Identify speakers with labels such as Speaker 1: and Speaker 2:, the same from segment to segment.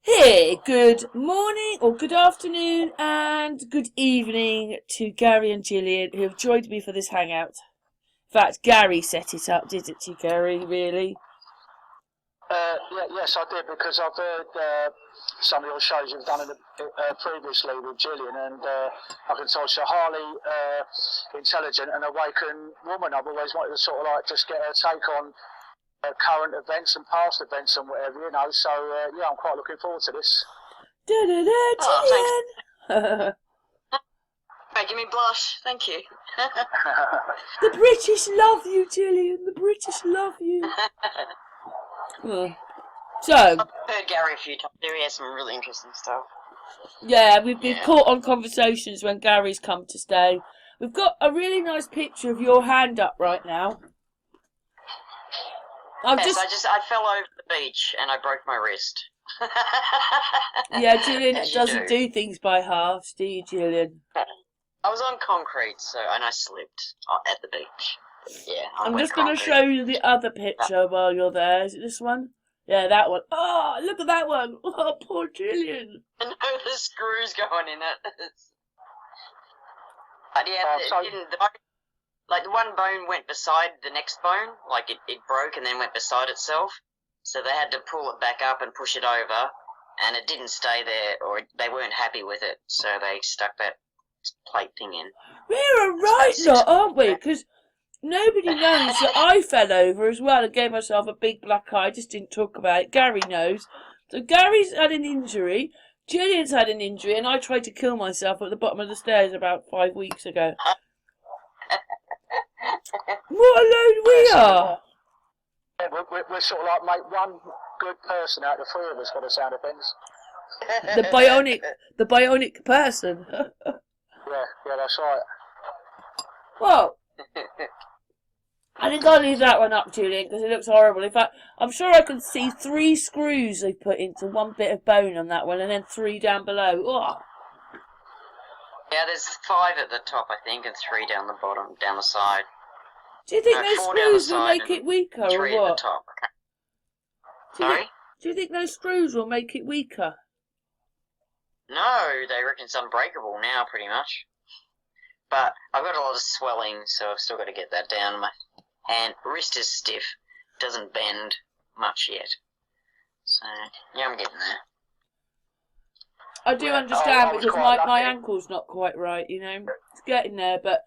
Speaker 1: Hey, good morning or good afternoon and good evening to Gary and Jillian who have joined me for this hangout. In fact, Gary set it up, didn't you, Gary, really?
Speaker 2: Yes, I did, because I've heard some of your shows you've done previously with Jillian, and I can tell she's a highly intelligent and awakened woman. I've always wanted to sort of like just get her take on current events and past events and whatever, you know. So yeah, I'm quite looking forward to this.
Speaker 1: Jillian!
Speaker 3: Making me blush, thank you.
Speaker 1: The British love you, Jillian. The British love you. So,
Speaker 3: I've heard Gary a few times. He has some really interesting stuff.
Speaker 1: yeah, we've been caught on conversations when Gary's come to stay. We've got a really nice picture of your hand up right now.
Speaker 3: I fell over the beach and I broke my wrist.
Speaker 1: Yeah, Jillian doesn't do things by halves, do you, Jillian?
Speaker 3: I was on concrete, and I slipped at the beach. Yeah,
Speaker 1: I'm just going to show you the other picture while you're there. Is it this one? Yeah, that one. Oh, look at that one. Oh, poor Jillian.
Speaker 3: I know the screws going in it. But yeah, the one bone went beside the next bone, like it broke and then went beside itself. So they had to pull it back up and push it over, and it didn't stay there, or they weren't happy with it, so they stuck that plate thing in.
Speaker 1: We're a right lot, aren't we? Because nobody knows that I fell over as well and gave myself a big black eye. I just didn't talk about it. Gary knows. So Gary's had an injury, Jillian's had an injury, and I tried to kill myself at the bottom of the stairs about 5 weeks ago. What a load we are!
Speaker 2: Yeah, we're sort of like make one good person out of the three of us, by the sound of things.
Speaker 1: The bionic person.
Speaker 2: Yeah, that's right.
Speaker 1: Well, I think I'll leave that one up, Julian, because it looks horrible. In fact, I'm sure I can see 3 screws they put into one bit of bone on that one, and then 3 down below. Oh.
Speaker 3: Yeah, there's 5 at the top, I think, and 3 down the bottom, down the side.
Speaker 1: Do you think those screws will make it weaker, or
Speaker 3: 3
Speaker 1: what?
Speaker 3: at the top.
Speaker 1: Do you think those screws will make it weaker?
Speaker 3: No, they reckon it's unbreakable now, pretty much. But I've got a lot of swelling, so I've still got to get that down. My wrist is stiff, doesn't bend much yet. So, yeah, I'm getting there.
Speaker 1: I do understand, because my ankle's not quite right, you know. It's getting there, but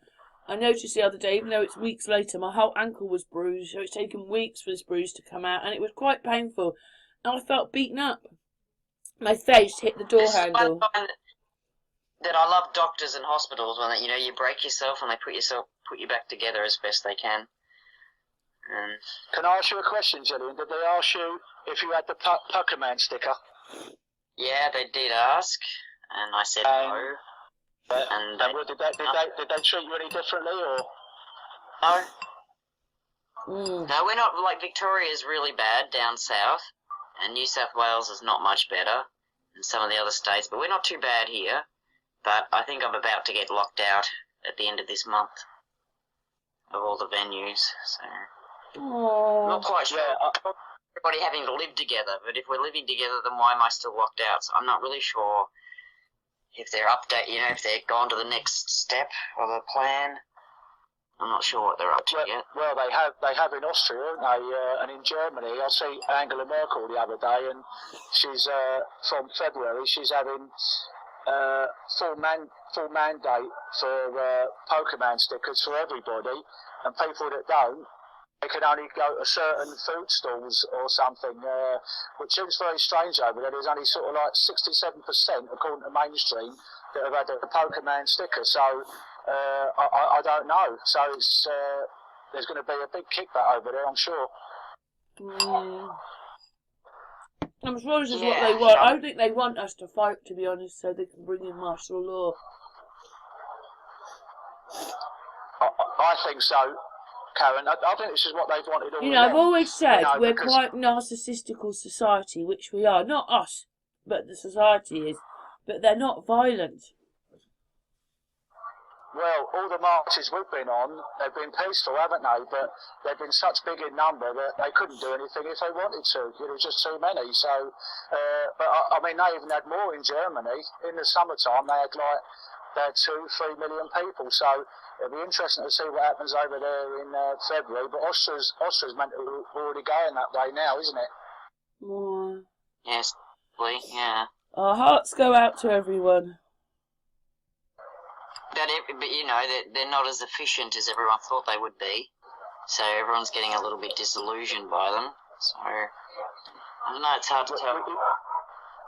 Speaker 1: I noticed the other day, even though it's weeks later, my whole ankle was bruised, so it's taken weeks for this bruise to come out, and it was quite painful. And I felt beaten up. My face hit the door handle.
Speaker 3: That I love doctors and hospitals when you break yourself and they put you back together as best they can.
Speaker 2: Can I ask you a question, Jillian? Did they ask you if you had the Pucker Man sticker?
Speaker 3: Yeah, they did ask, and I said no.
Speaker 2: Did they treat you any differently, or?
Speaker 3: No. No, we're not, like, Victoria's really bad down south, and New South Wales is not much better than some of the other states, but we're not too bad here. But I think I'm about to get locked out at the end of this month of all the venues, so I'm not quite sure. Everybody having to live together, but if we're living together, then why am I still locked out? So I'm not really sure if they're if they're gone to the next step of the plan. I'm not sure what they're up to yet.
Speaker 2: Well, they have in Austria, haven't they? And in Germany, I see Angela Merkel the other day, and she's from February. She's having full mandate for Pokemon stickers for everybody, and people that don't, they can only go to certain food stalls or something, which seems very strange over there. There's only sort of like 67%, according to mainstream, that have had the Pokemon sticker. So I don't know. So it's there's going to be a big kickback over there, I'm sure.
Speaker 1: I'm sure this is what they want. I don't think they want us to fight, to be honest, so they can bring in martial law.
Speaker 2: I think so, Karen. I think this is what they've wanted all
Speaker 1: I've always said we're quite narcissistical society, which we are. Not us, but the society is. But they're not violent.
Speaker 2: Well, all the marches we've been on, they've been peaceful, haven't they? But they've been such big in number that they couldn't do anything if they wanted to. There was just too many. So, but I mean, they even had more in Germany. In the summertime, they had 2-3 million people. So it'll be interesting to see what happens over there in February. But Austria's meant to be already going that way now, isn't it?
Speaker 1: More.
Speaker 3: Yes, yeah.
Speaker 1: Our hearts go out to everyone.
Speaker 3: But you know, they're not as efficient as everyone thought they would be. So everyone's getting a little bit disillusioned by them. So, I don't know, it's hard to tell.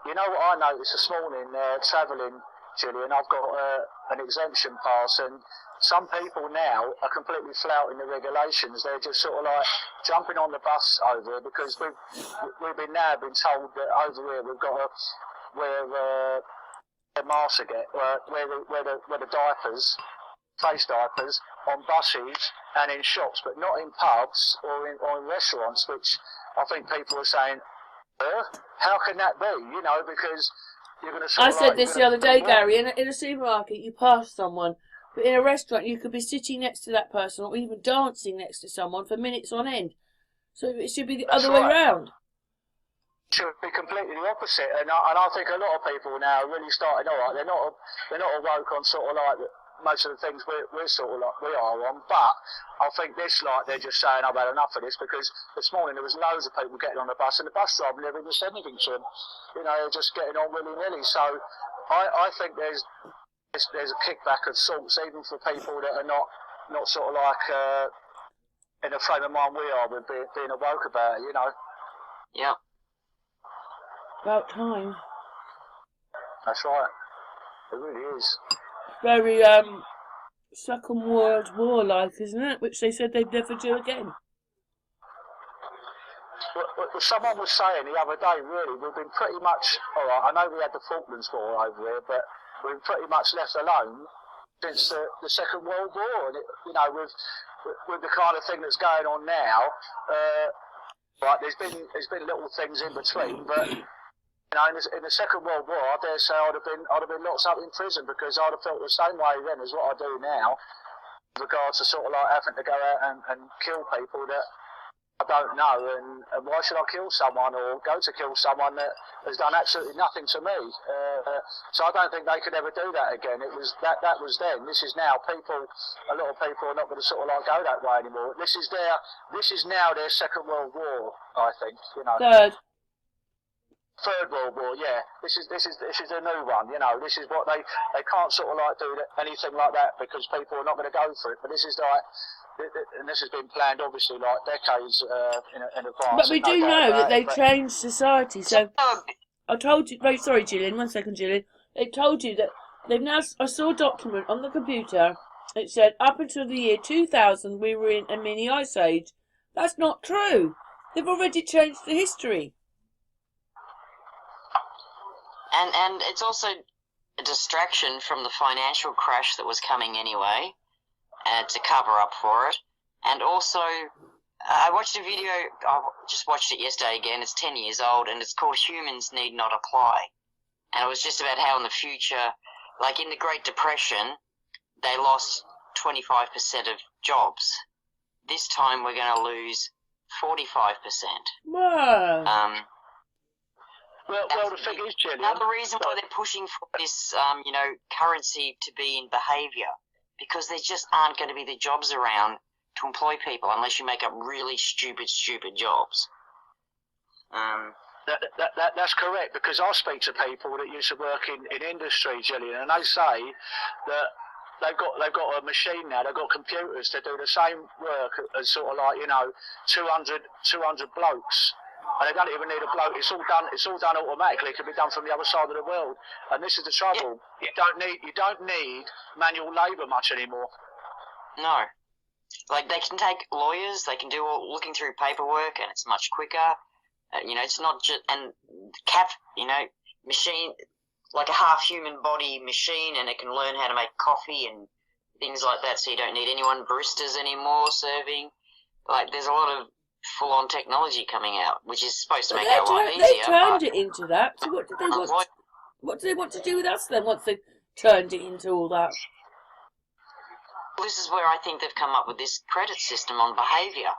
Speaker 2: You know what I noticed this morning, travelling, Jillian, I've got an exemption pass, and some people now are completely flouting the regulations. They're just sort of like jumping on the bus over here because we've been told that over here we've got to wear the mask again, wear the diapers, face diapers, on buses and in shops, but not in pubs or in restaurants, which I think people are saying, how can that be? You know, because you're going to.
Speaker 1: I said this the other day, Gary. In a supermarket, you pass someone, but in a restaurant, you could be sitting next to that person or even dancing next to someone for minutes on end. So it should be the other way round.
Speaker 2: Should be completely the opposite, and I think a lot of people now are really starting. All right, they're not awoke on sort of like most of the things we're sort of like we are on, but I think this, like, they're just saying I've had enough of this, because this morning there was loads of people getting on the bus and the bus driver never even said anything to them. You know, they're just getting on willy-nilly. So I think there's a kickback of sorts, even for people that are not sort of like in the frame of mind we are with being awoke about it. You know.
Speaker 3: Yeah.
Speaker 1: About time.
Speaker 2: That's right. It really is.
Speaker 1: Very Second World War like, isn't it? Which they said they'd never do again.
Speaker 2: Well, someone was saying the other day, really, we've been pretty much, all right, I know we had the Falklands War over here, but we've been pretty much left alone since the Second World War. And, you know, with the kind of thing that's going on now, right, there's been little things in between, but you know, in the Second World War, I dare say I'd have been locked up in prison, because I'd have felt the same way then as what I do now, with regards to sort of like having to go out and kill people that I don't know, and why should I kill someone or go to kill someone that has done absolutely nothing to me? So I don't think they could ever do that again. It was that was then. This is now. A lot of people are not going to sort of like go that way anymore. This is now their Second World War, I think. You know. Third World War, yeah. This is a new one, you know. This is what they can't sort of like do anything like that, because people are not going to go for it. But this is like, and this has been planned obviously like decades in advance.
Speaker 1: But we do know that they've changed society. So I told you. Very sorry, Jillian. 1 second, Jillian. They told you that they've now. I saw a document on the computer. It said up until the year 2000 we were in a mini ice age. That's not true. They've already changed the history.
Speaker 3: And it's also a distraction from the financial crash that was coming anyway, to cover up for it. And also, I watched a video, I just watched it yesterday again, it's 10 years old, and it's called Humans Need Not Apply. And it was just about how in the future, like in the Great Depression, they lost 25% of jobs. This time we're going to lose 45%.
Speaker 1: Wow.
Speaker 2: Well, the thing is, Jillian,
Speaker 3: another reason why they're pushing for this, currency to be in behaviour, because there just aren't going to be the jobs around to employ people unless you make up really stupid jobs.
Speaker 2: That's correct, because I speak to people that used to work in industry, Jillian, and they say that they've got a machine now, they've got computers to do the same work as sort of like, you know, 200 blokes. And they don't even need a bloke. It's all done automatically. It can be done from the other side of the world. And this is the trouble. You don't need manual labour much anymore.
Speaker 3: No. Like, they can take lawyers, they can do all looking through paperwork, and it's much quicker. It's not just, and machine, like a half human body machine, and it can learn how to make coffee and things like that, so you don't need anyone baristas anymore serving. Like, there's a lot of full-on technology coming out, which is supposed to make our life easier.
Speaker 1: They turned it into that. So what do they want? What do they want to do with us then? Once they've turned it into all that?
Speaker 3: This is where I think they've come up with this credit system on behaviour,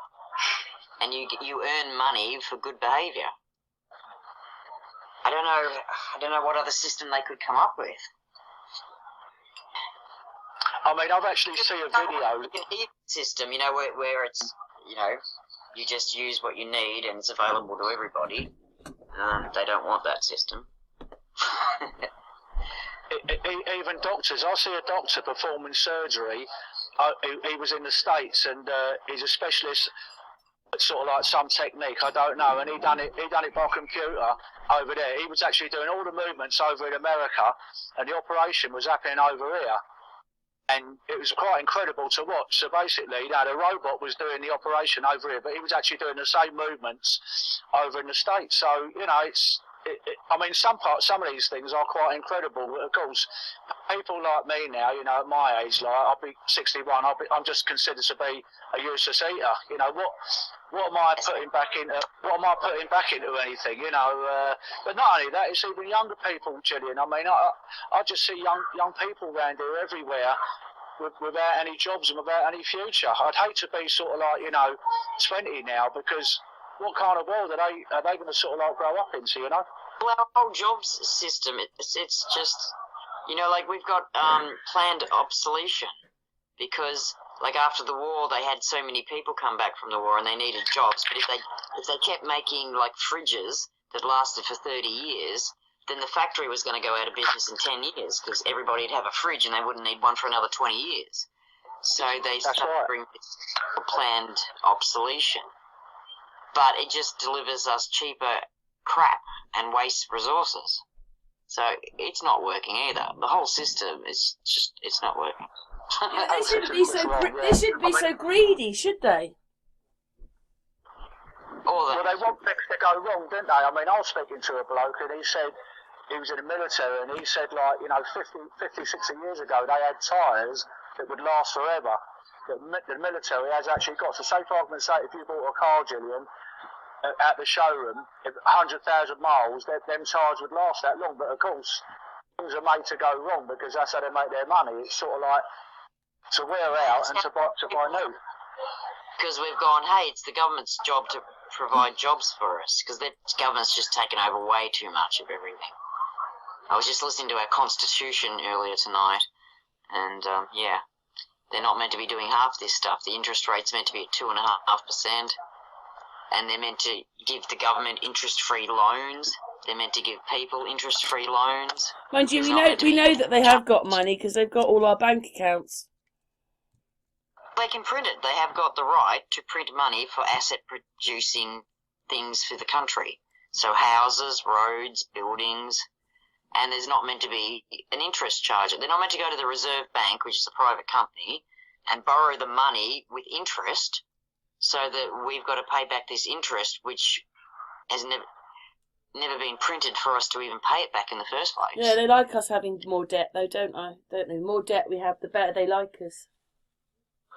Speaker 3: and you earn money for good behaviour. I don't know what other system they could come up with.
Speaker 2: I mean, I've actually seen a video.
Speaker 3: An system, where it's, you just use what you need and it's available to everybody. They don't want that system.
Speaker 2: Even doctors. I see a doctor performing surgery. He was in the States, and he's a specialist at sort of like some technique, I don't know, and he done it by computer over there. He was actually doing all the movements over in America, and the operation was happening over here. And it was quite incredible to watch. So basically, the robot was doing the operation over here, but he was actually doing the same movements over in the States. So, I mean, some of these things are quite incredible. But of course, people like me now, at my age, like I'll be 61, I'm just considered to be a useless eater. What am I putting back into? What am I putting back into anything? But not only that, it's even younger people, Jillian. I mean, I just see young people around here everywhere without any jobs and without any future. I'd hate to be sort of like 20 now, because what kind of world are they going to sort of like grow up into?
Speaker 3: Well, our whole jobs system, it's just, like we've got planned obsolescence, because like after the war they had so many people come back from the war and they needed jobs, but if they kept making like fridges that lasted for 30 years, then the factory was going to go out of business in 10 years, because everybody would have a fridge and they wouldn't need one for another 20 years. So they started bringing planned obsolescence. But it just delivers us cheaper crap and wastes resources. So it's not working either. The whole system is just, it's not working.
Speaker 1: They shouldn't be so greedy, should they?
Speaker 2: Well, they want things to go wrong, don't they? I mean, I was speaking to a bloke and he said he was in the military, and he said, 50, 60 years ago, they had tyres that would last forever. The military has actually got. So say, for argument's sake, if you bought a car, Jillian, at the showroom, 100,000 miles, them tyres would last that long. But of course, things are made to go wrong, because that's how they make their money. It's sort of like to wear out and to buy new.
Speaker 3: Because we've gone, hey, it's the government's job to provide jobs for us, because the government's just taken over way too much of everything. I was just listening to our Constitution earlier tonight, and they're not meant to be doing half this stuff. The interest rate's meant to be at 2.5%, and they're meant to give the government interest-free loans. They're meant to give people interest-free loans.
Speaker 1: Mind you, we know that they have got money, because they've got all our bank accounts.
Speaker 3: They can print it. They have got the right to print money for asset-producing things for the country. So houses, roads, buildings, and there's not meant to be an interest charge. They're not meant to go to the Reserve Bank, which is a private company, and borrow the money with interest, so that we've got to pay back this interest, which has never been printed for us to even pay it back in the first place.
Speaker 1: Yeah, they like us having more debt, though, don't they? The more debt we have, the better they like us.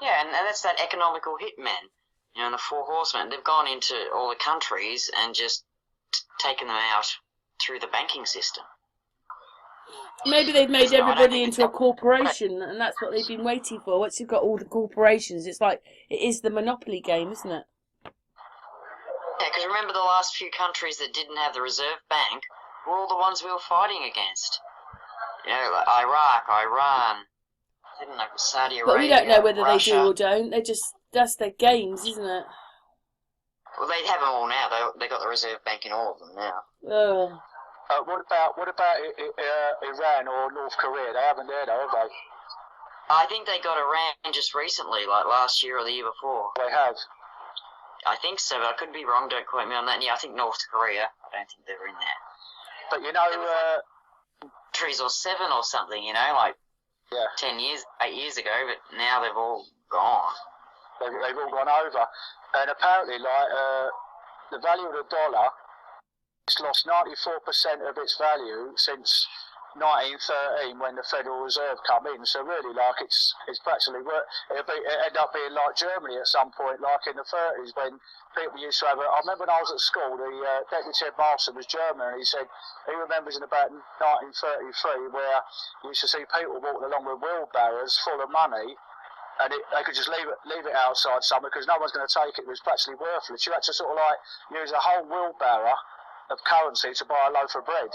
Speaker 3: Yeah, and that's that economical hitman, and the Four Horsemen. They've gone into all the countries and just taken them out through the banking system.
Speaker 1: Maybe they've made everybody into a corporation, and that's what they've been waiting for. Once you've got all the corporations, it's like, it is the Monopoly game, isn't it?
Speaker 3: Yeah, because remember the last few countries that didn't have the Reserve Bank were all the ones we were fighting against. Like Iraq, Iran, didn't know, Saudi Arabia,
Speaker 1: but we don't know whether
Speaker 3: Russia.
Speaker 1: They do or don't. That's their games, isn't it?
Speaker 3: Well, they have them all now. They got the Reserve Bank in all of them now.
Speaker 1: Oh.
Speaker 2: What about Iran or North Korea? They haven't there, though, have they?
Speaker 3: I think they got Iran just recently, like last year or the year before.
Speaker 2: They have.
Speaker 3: I think so, but I could be wrong. Don't quote me on that. Yeah, I think North Korea. I don't think they're in there.
Speaker 2: But
Speaker 3: countries or 7 or something. Like 8 years ago. But now they've all gone.
Speaker 2: They've all gone over, and apparently, the value of the dollar. It's lost 94% of its value since 1913 when the Federal Reserve come in. So really, it's practically it'll end up being like Germany at some point, like in the 30s when people used to have. I remember when I was at school, the deputy headmaster was German, and he said he remembers in about 1933 where you used to see people walking along with wheelbarrows full of money, and they could just leave it outside somewhere because no one's going to take it. It was practically worthless. You had to sort of like use a whole wheelbarrow of currency to buy a loaf of bread.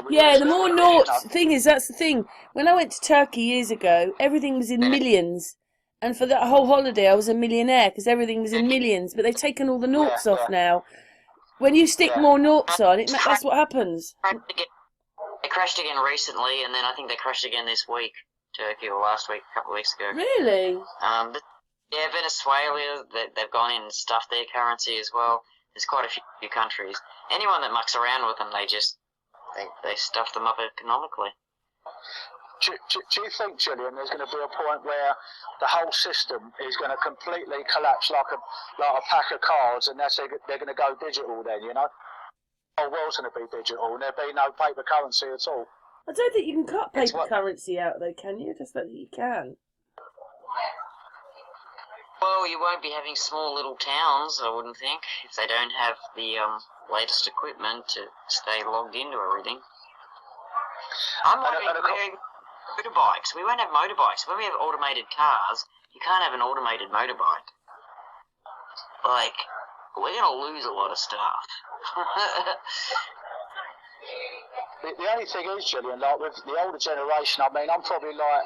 Speaker 1: Yeah, the more noughts. The thing is, that's the thing. When I went to Turkey years ago, everything was in millions. And for that whole holiday, I was a millionaire because everything was in millions. But they've taken all the noughts off now. When you stick more noughts on, that's what happens.
Speaker 3: They crashed again recently, and then I think they crashed again this week, Turkey, or last week, a couple of weeks ago.
Speaker 1: Really?
Speaker 3: But yeah, Venezuela, they've gone in and stuffed their currency as well. There's quite a few countries. Anyone that mucks around with them, they stuff them up economically.
Speaker 2: Do you think, Jillian, there's going to be a point where the whole system is going to completely collapse like a pack of cards, and they're going to go digital then, you know? The whole world's going to be digital, and there'll be no paper currency at all.
Speaker 1: I don't think you can cut paper currency out, though, can you? I just don't think you can.
Speaker 3: Well, you won't be having small little towns, I wouldn't think, if they don't have the latest equipment to stay logged into everything. I'm wondering, motorbikes. We won't have motorbikes. When we have automated cars, you can't have an automated motorbike. Like, we're going to lose a lot of stuff.
Speaker 2: The only thing is, Jillian, like with the older generation, I mean, I'm probably like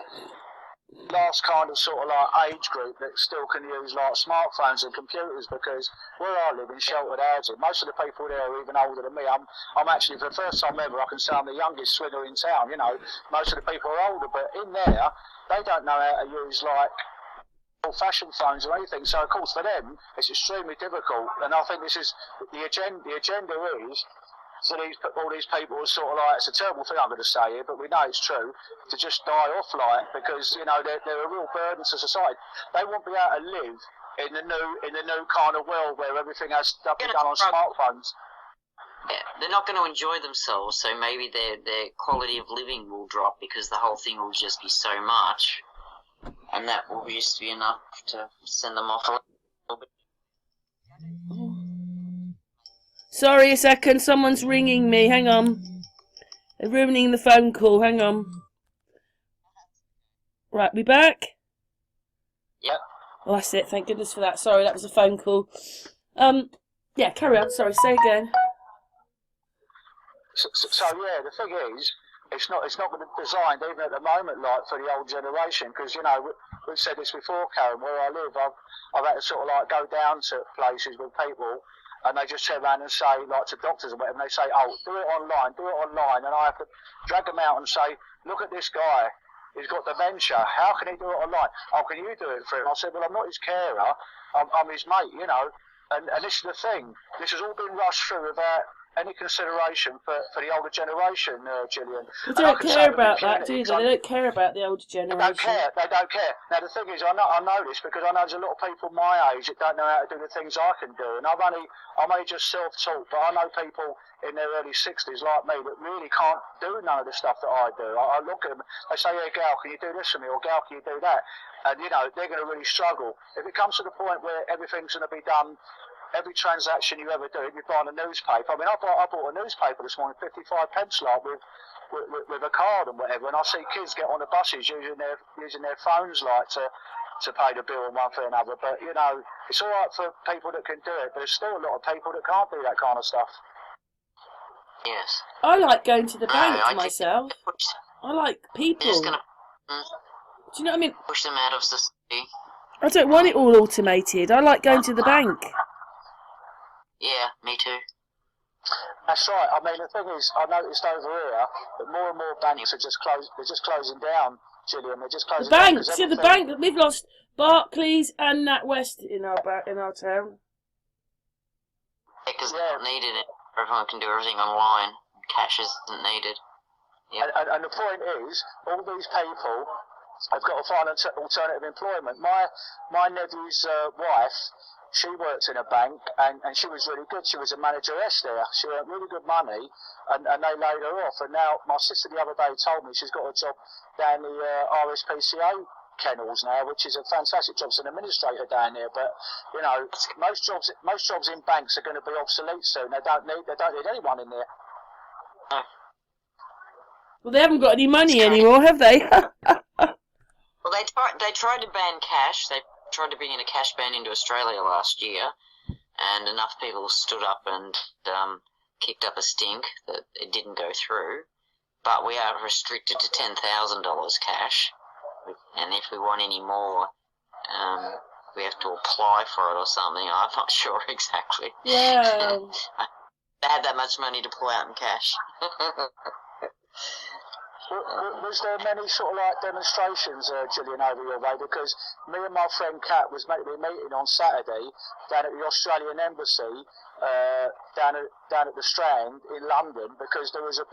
Speaker 2: last kind of sort of like age group that still can use like smartphones and computers, because where I live in sheltered housing, most of the people there are even older than me. I'm actually, for the first time ever, I can say I'm the youngest swinger in town. You know, most of the people are older, but in there they don't know how to use like old-fashioned phones or anything. So of course for them it's extremely difficult, and I think this is the agenda. The agenda is so all these people are sort of like, it's a terrible thing I'm going to say here, but we know it's true, to just die off like, because, you know, they're a real burden to society. They won't be able to live in the new kind of world where everything has to be done on smartphones.
Speaker 3: Yeah, they're not going to enjoy themselves, so maybe their quality of living will drop because the whole thing will just be so much, and that will just be enough to send them off a little bit.
Speaker 1: Sorry a second, someone's ringing me, hang on. They're ruining the phone call, hang on. Right, we back?
Speaker 2: Yep.
Speaker 1: Oh, that's it, thank goodness for that. Sorry, that was a phone call. Yeah, carry on, sorry, say again.
Speaker 2: So yeah, the thing is, it's not designed even at the moment like for the old generation, because, you know, we've said this before, Karen, where I live, I've had to sort of like go down to places with people, and they just turn around and say, like to doctors and whatever, and they say, oh, do it online, and I have to drag them out and say, look at this guy, he's got dementia, how can he do it online? Oh, can you do it for him? I said, well, I'm not his carer, I'm his mate, you know, and this is the thing, this has all been rushed through without any consideration for the older generation, Jillian.
Speaker 1: They don't care about that, do they? They don't care about the older generation.
Speaker 2: They don't care. Now, the thing is, I know this because I know there's a lot of people my age that don't know how to do the things I can do. And I'm only just self-taught, but I know people in their early 60s like me that really can't do none of the stuff that I do. I look at them, they say, yeah, Gal, can you do this for me? Or Gal, can you do that? And, you know, they're going to really struggle. If it comes to the point where everything's going to be done, every transaction you ever do, you're buying a newspaper. I mean, I bought a newspaper this morning, 55 pence, like with a card and whatever. And I see kids get on the buses using their phones, like to pay the bill and one thing or another. But you know, it's all right for people that can do it. But there's still a lot of people that can't do that kind of stuff.
Speaker 3: Yes.
Speaker 1: I like going to the bank myself. I like people.
Speaker 3: Just gonna,
Speaker 1: do you know what I mean?
Speaker 3: Push them out of society.
Speaker 1: I don't want it all automated. I like going to the bank.
Speaker 3: Yeah, me too.
Speaker 2: That's right. I mean, the thing is, I noticed over here that more and more banks are just closing down, Jillian. They're just closing down.
Speaker 1: The bank. See, the bank. We've lost Barclays and NatWest in our town.
Speaker 3: Yeah, because they're not needed. Everyone can do everything online. Cash isn't needed.
Speaker 2: Yep. And the point is, all these people have got to find alternative employment. My nephew's wife, she worked in a bank, and she was really good. She was a manageress there. She earned really good money, and they laid her off. And now my sister the other day told me she's got a job down the RSPCA kennels now, which is a fantastic job. She's an administrator down there. But you know, most jobs in banks are going to be obsolete soon. They don't need anyone in there.
Speaker 1: Well, they haven't got any money anymore, have they?
Speaker 3: Well, they tried to ban cash. They tried to bring in a cash ban into Australia last year, and enough people stood up and kicked up a stink that it didn't go through. But we are restricted to $10,000 cash, and if we want any more, we have to apply for it or something. I'm not sure exactly.
Speaker 1: Yeah.
Speaker 3: I had that much money to pull out in cash.
Speaker 2: Was there many sort of like demonstrations, Jillian, over your way? Because me and my friend Kat was meant to be meeting on Saturday down at the Australian Embassy, down at the Strand in London, because there was a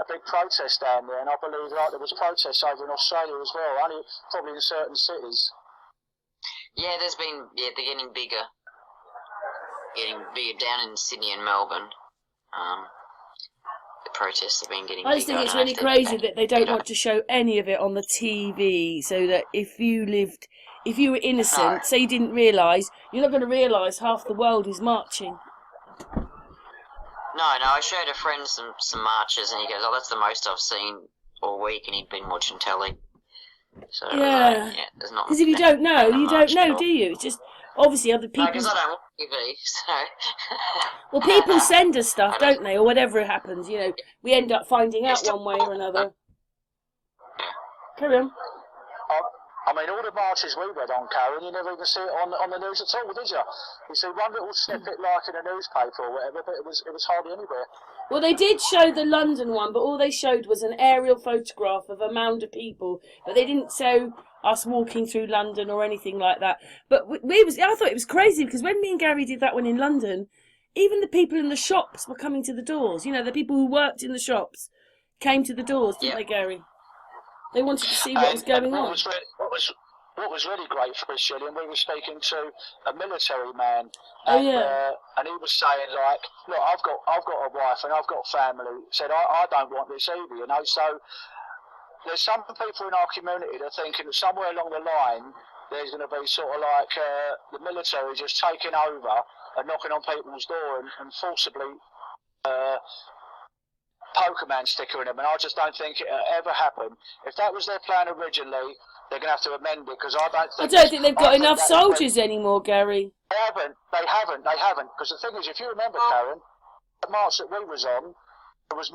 Speaker 2: big protest down there, and I believe like there was protests over in Australia as well, only probably in certain cities.
Speaker 3: Yeah, they're getting bigger. Getting bigger down in Sydney and Melbourne. The protests have been getting bigger.
Speaker 1: I just think it's really crazy that they don't want to show any of it on the TV, so that if you were innocent, say you didn't realise, you're not going to realise half the world is marching.
Speaker 3: No, I showed a friend some marches, and he goes, "Oh, that's the most I've seen all week," and he'd been watching telly. So
Speaker 1: yeah,
Speaker 3: there's not.
Speaker 1: Because if you don't know, do you? It's just obviously other people.
Speaker 3: No, because I don't watch TV, so.
Speaker 2: Well,
Speaker 1: people send us stuff, don't they, or whatever happens. You know, we end up finding out one way or another. Carry on.
Speaker 2: I mean, all the marches we read on, Karen, you never even see it on the news at all, did you? You see one little snippet like in a newspaper or whatever, but it was hardly anywhere.
Speaker 1: Well, they did show the London one, but all they showed was an aerial photograph of a mound of people, but they didn't show us walking through London or anything like that. But I thought it was crazy, because when me and Gary did that one in London, even the people in the shops were coming to the doors. You know, the people who worked in the shops came to the doors, didn't they, Gary? They wanted to see what was going on.
Speaker 2: What was really great for us, Jillian, we were speaking to a military man,
Speaker 1: and
Speaker 2: he was saying like, look, I've got a wife and I've got family. Said I don't want this either, you know. So there's some people in our community that are thinking that somewhere along the line there's going to be sort of like the military just taking over and knocking on people's door and forcibly Pokemon sticker in them, and I just don't think it'll ever happen. If that was their plan originally, they're going to have to amend it, because I don't think
Speaker 1: they've got enough soldiers anymore, Gary.
Speaker 2: They haven't, because the thing is, if you remember, Karen, the march that we was on, there was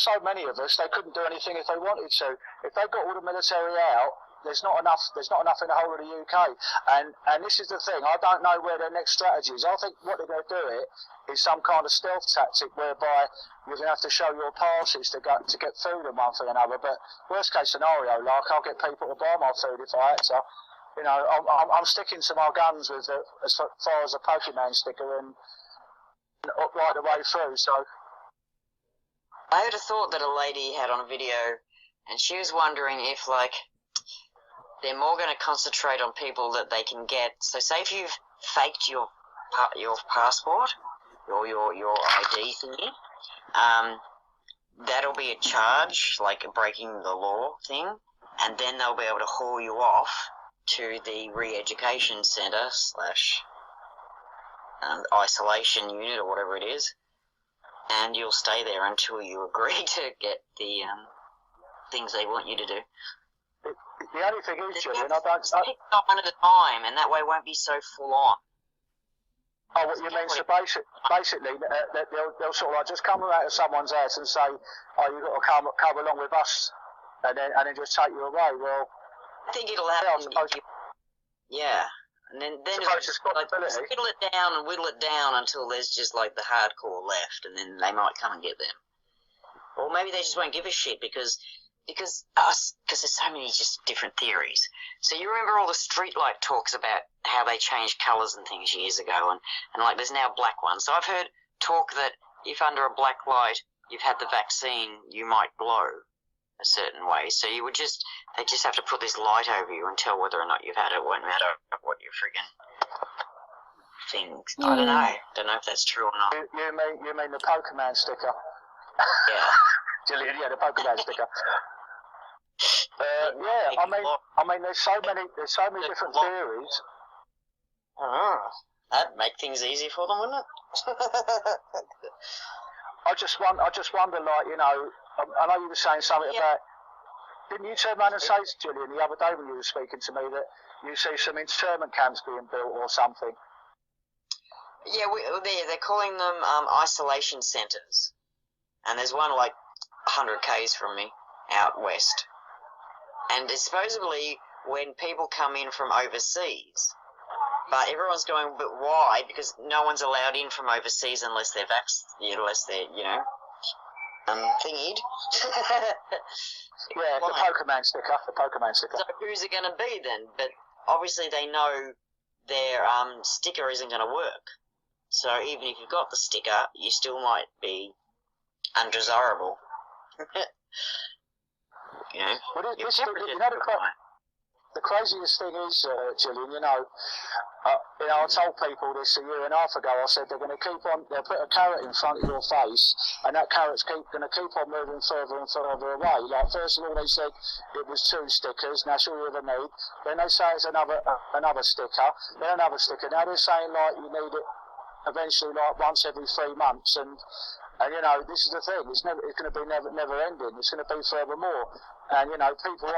Speaker 2: so many of us, they couldn't do anything if they wanted to. If they got all the military out, there's not enough in the whole of the UK. And this is the thing, I don't know where their next strategy is. I think what they're going to do is some kind of stealth tactic whereby you're going to have to show your passes to get food and one thing or another. But worst case scenario, like, I'll get people to buy my food if I had to. You know, I'm sticking to my guns with as far as a Pokemon sticker and right the way through. So
Speaker 3: I had a thought that a lady had on a video, and she was wondering if, like, they're more going to concentrate on people that they can get. So say if you've faked your passport or your ID thingy, that'll be a charge, like a breaking the law thing, and then they'll be able to haul you off to the re-education centre / isolation unit or whatever it is, and you'll stay there until you agree to get the things they want you to do.
Speaker 2: The only thing is, Jillian, I don't...
Speaker 3: Pick up one at a time, and that way it won't be so full on.
Speaker 2: Oh, what you mean? So basically, they'll sort of like just come out of someone's house and say, "Oh, you've got to come along with us," and then just take you away. Well,
Speaker 3: I think it'll happen. Yeah, and then it'll like, whittle it down until there's just like the hardcore left, and then they might come and get them. Or maybe they just won't give a shit because there's so many just different theories. So you remember all the streetlight talks about how they changed colours and things years ago, and like there's now black ones. So I've heard talk that if under a black light you've had the vaccine, you might glow a certain way. So they just have to put this light over you and tell whether or not you've had it. It won't matter what your friggin' thing. I don't know. Don't know if that's true or not.
Speaker 2: You mean the Pokemon sticker?
Speaker 3: Yeah.
Speaker 2: Jillian, yeah, the Pokemon sticker. Yeah, I mean, there's so many different theories.
Speaker 3: That'd make things easy for them, wouldn't it?
Speaker 2: I just wonder, like, you know, I know you were saying something about Didn't you turn around and say, Jillian, the other day when you were speaking to me that you see some internment camps being built or something?
Speaker 3: Yeah, they're calling them isolation centres. And there's one like 100 k's from me, out west. And it's supposedly when people come in from overseas, but everyone's going a bit wide because no one's allowed in from overseas unless they're thingied.
Speaker 2: Yeah, the Pokemon sticker.
Speaker 3: So who's it going to be then? But obviously they know their sticker isn't going to work. So even if you've got the sticker, you still might be undesirable. You know,
Speaker 2: the craziest thing is, Jillian, I told people this a year and a half ago. I said they'll put a carrot in front of your face, and that carrot's going to keep on moving further and further away. Like, first of all, they said it was 2 stickers, and that's all you ever need. Then they say it's another sticker, then another sticker. Now they're saying, like, you need it eventually, like, once every 3 months, and this is the thing. It's going to be never ending. It's going to be forevermore, and people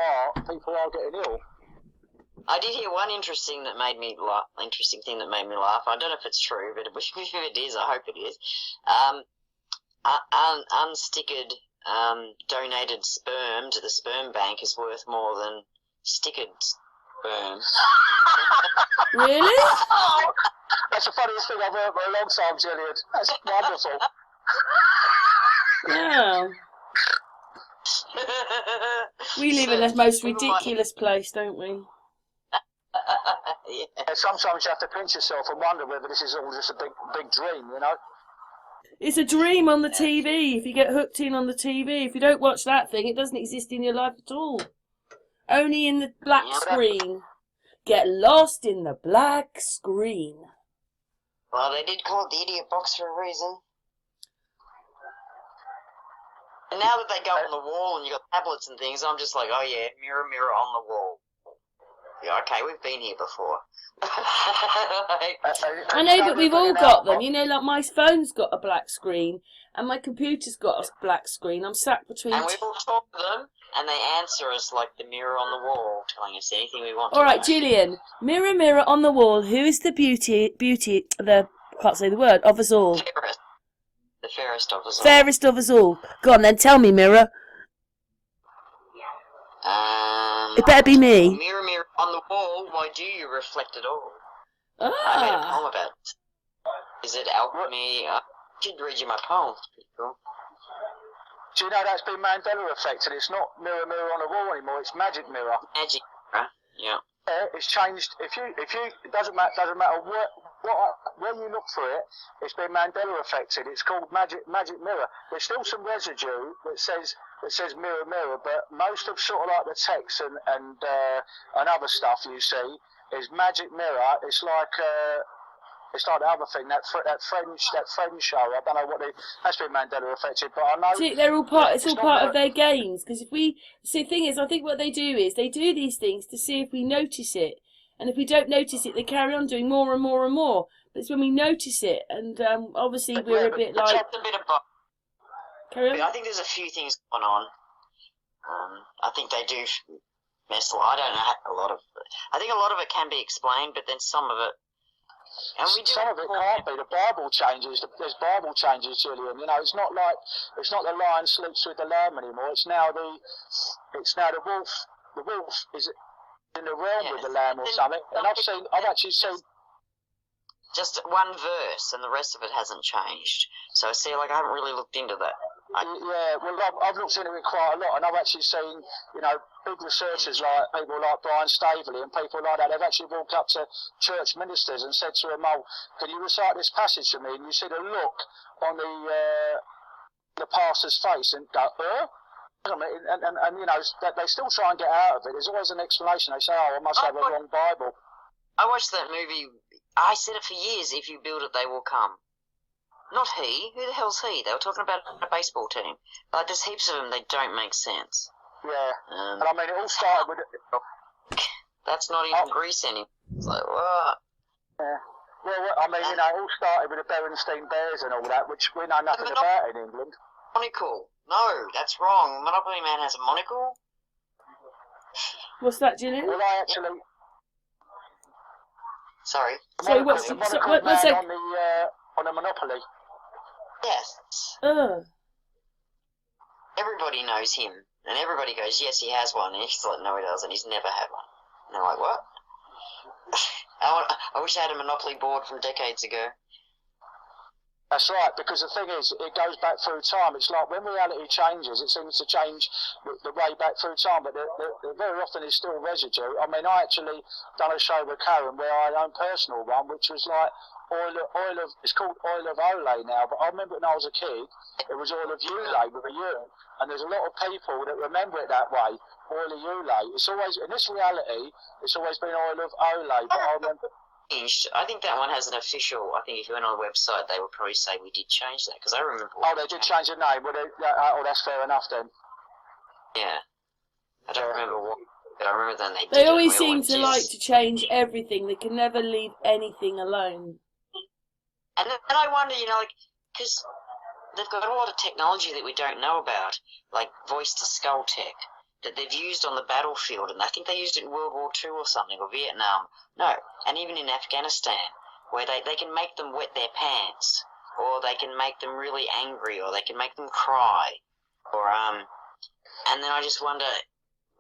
Speaker 2: are getting ill.
Speaker 3: I did hear one interesting thing that made me laugh. I don't know if it's true, but if it is, I hope it is. Unstickered donated sperm to the sperm bank is worth more than stickered sperm.
Speaker 1: Really?
Speaker 2: That's the funniest thing I've heard for a long time, Jillian. That's wonderful.
Speaker 1: Wow. We live in the most ridiculous place, don't we?
Speaker 3: Yeah.
Speaker 2: Sometimes you have to pinch yourself and wonder whether this is all just a big dream,
Speaker 1: It's a dream on the TV. If you get hooked in on the TV, if you don't watch that thing, it doesn't exist in your life at all. Only in the black screen. Get lost in the black screen.
Speaker 3: Well, they did call it the idiot box for a reason. And now that they go on the wall and you got tablets and things, I'm just like, oh yeah, mirror, mirror on the wall. Yeah, okay, we've been here before.
Speaker 1: I know, but we've all got them. Like my phone's got a black screen and my computer's got a black screen. I'm sat between...
Speaker 3: And we've all talked to them and they answer us like the mirror on the wall, telling us anything we want.
Speaker 1: All right, Jillian, mirror, mirror on the wall, who is the can't say the word, of us all?
Speaker 3: Fairest. The fairest of us all.
Speaker 1: Fairest of us all. Go on then, tell me, mirror. It better be me.
Speaker 3: Mirror, mirror on the wall, why do you reflect it all?
Speaker 1: Ah.
Speaker 3: I made a poem about it. Is it alchemy? I should read you my poem. Pretty cool.
Speaker 2: Do you know that's been Mandela affected? It's not mirror, mirror on the wall anymore. It's magic mirror.
Speaker 3: Magic mirror. Yeah.
Speaker 2: It's changed. If you, it doesn't matter where you look for it. It's been Mandela affected. It's called magic mirror. There's still some residue that says mirror, mirror, but most of sort of like the text and other stuff you see is magic mirror. It's like the other thing, that French show. I don't know what that's been Mandela affected, but I know.
Speaker 1: See, they're all part. It's all part of their games. Because the thing is, I think what they do is they do these things to see if we notice it, and if we don't notice it, they carry on doing more and more and more. But it's when we notice it, and obviously we're a bit like.
Speaker 3: Just a bit of both.
Speaker 1: Carry on.
Speaker 3: I think there's a few things going on. I think they do mess. I don't know a lot of. I think a lot of it can be explained, but then some of it. And
Speaker 2: some of it can't be. The Bible changes. There's Bible changes, Jillian. It's not the lion sleeps with the lamb anymore. It's now the wolf. The wolf is in the realm with the lamb or something. And I've actually seen
Speaker 3: just one verse, and the rest of it hasn't changed. So see, I haven't really looked into that.
Speaker 2: Yeah, well, I've looked into it quite a lot, and I've actually seen, big researchers like people like Brian Staveley and people like that. They've actually walked up to church ministers and said to them, "Oh, can you recite this passage to me?" And you see the look on the pastor's face and go, and they still try and get out of it. There's always an explanation. They say, "Oh, I must have a wrong Bible."
Speaker 3: I watched that movie. I said it for years. If you build it, they will come. Not he. Who the hell's he? They were talking about a baseball team. There's heaps of them. They don't make sense.
Speaker 2: Yeah. And I mean, it all started with.
Speaker 3: That's not even Greece anymore. It's like, what?
Speaker 2: Yeah. Well, I mean, it all started with the Berenstein Bears and all that, which we know nothing about in England.
Speaker 3: Monocle. No, that's wrong. Monopoly Man has a monocle.
Speaker 1: What's that, Jillian?
Speaker 2: Well, I actually...
Speaker 3: Sorry.
Speaker 1: Sorry,
Speaker 2: Monocle, the Monocle
Speaker 1: one
Speaker 2: man
Speaker 1: sec.
Speaker 2: on the Monopoly.
Speaker 3: Yes. Everybody knows him, and everybody goes, yes, he has one, and he's like, no, he doesn't, he's never had one. And they're like, what? I wish I had a Monopoly board from decades ago.
Speaker 2: That's right, because the thing is, it goes back through time. It's like when reality changes, it seems to change the way back through time, but very often it's still residue. I mean, I actually done a show with Karen where I had own personal one, which was like it's called Oil of Olay now, but I remember when I was a kid, it was Oil of Ulay with a U, and there's a lot of people that remember it that way, Oil of Ulay. It's always, in this reality, it's always been Oil of Olay, but I remember...
Speaker 3: I think that one has an official. I think if you went on the website, they would probably say we did change that because I remember.
Speaker 2: Oh, they did change the name. Well, oh, that's fair enough then.
Speaker 3: Yeah, I don't remember what, but I remember then they did.
Speaker 1: They always seem to like to change everything. They can never leave anything alone.
Speaker 3: And I wonder, like, because they've got a lot of technology that we don't know about, like voice-to-skull tech, that they've used on the battlefield, and I think they used it in World War II or something, or Vietnam. No, and even in Afghanistan, where they can make them wet their pants, or they can make them really angry, or they can make them cry, or, and then I just wonder,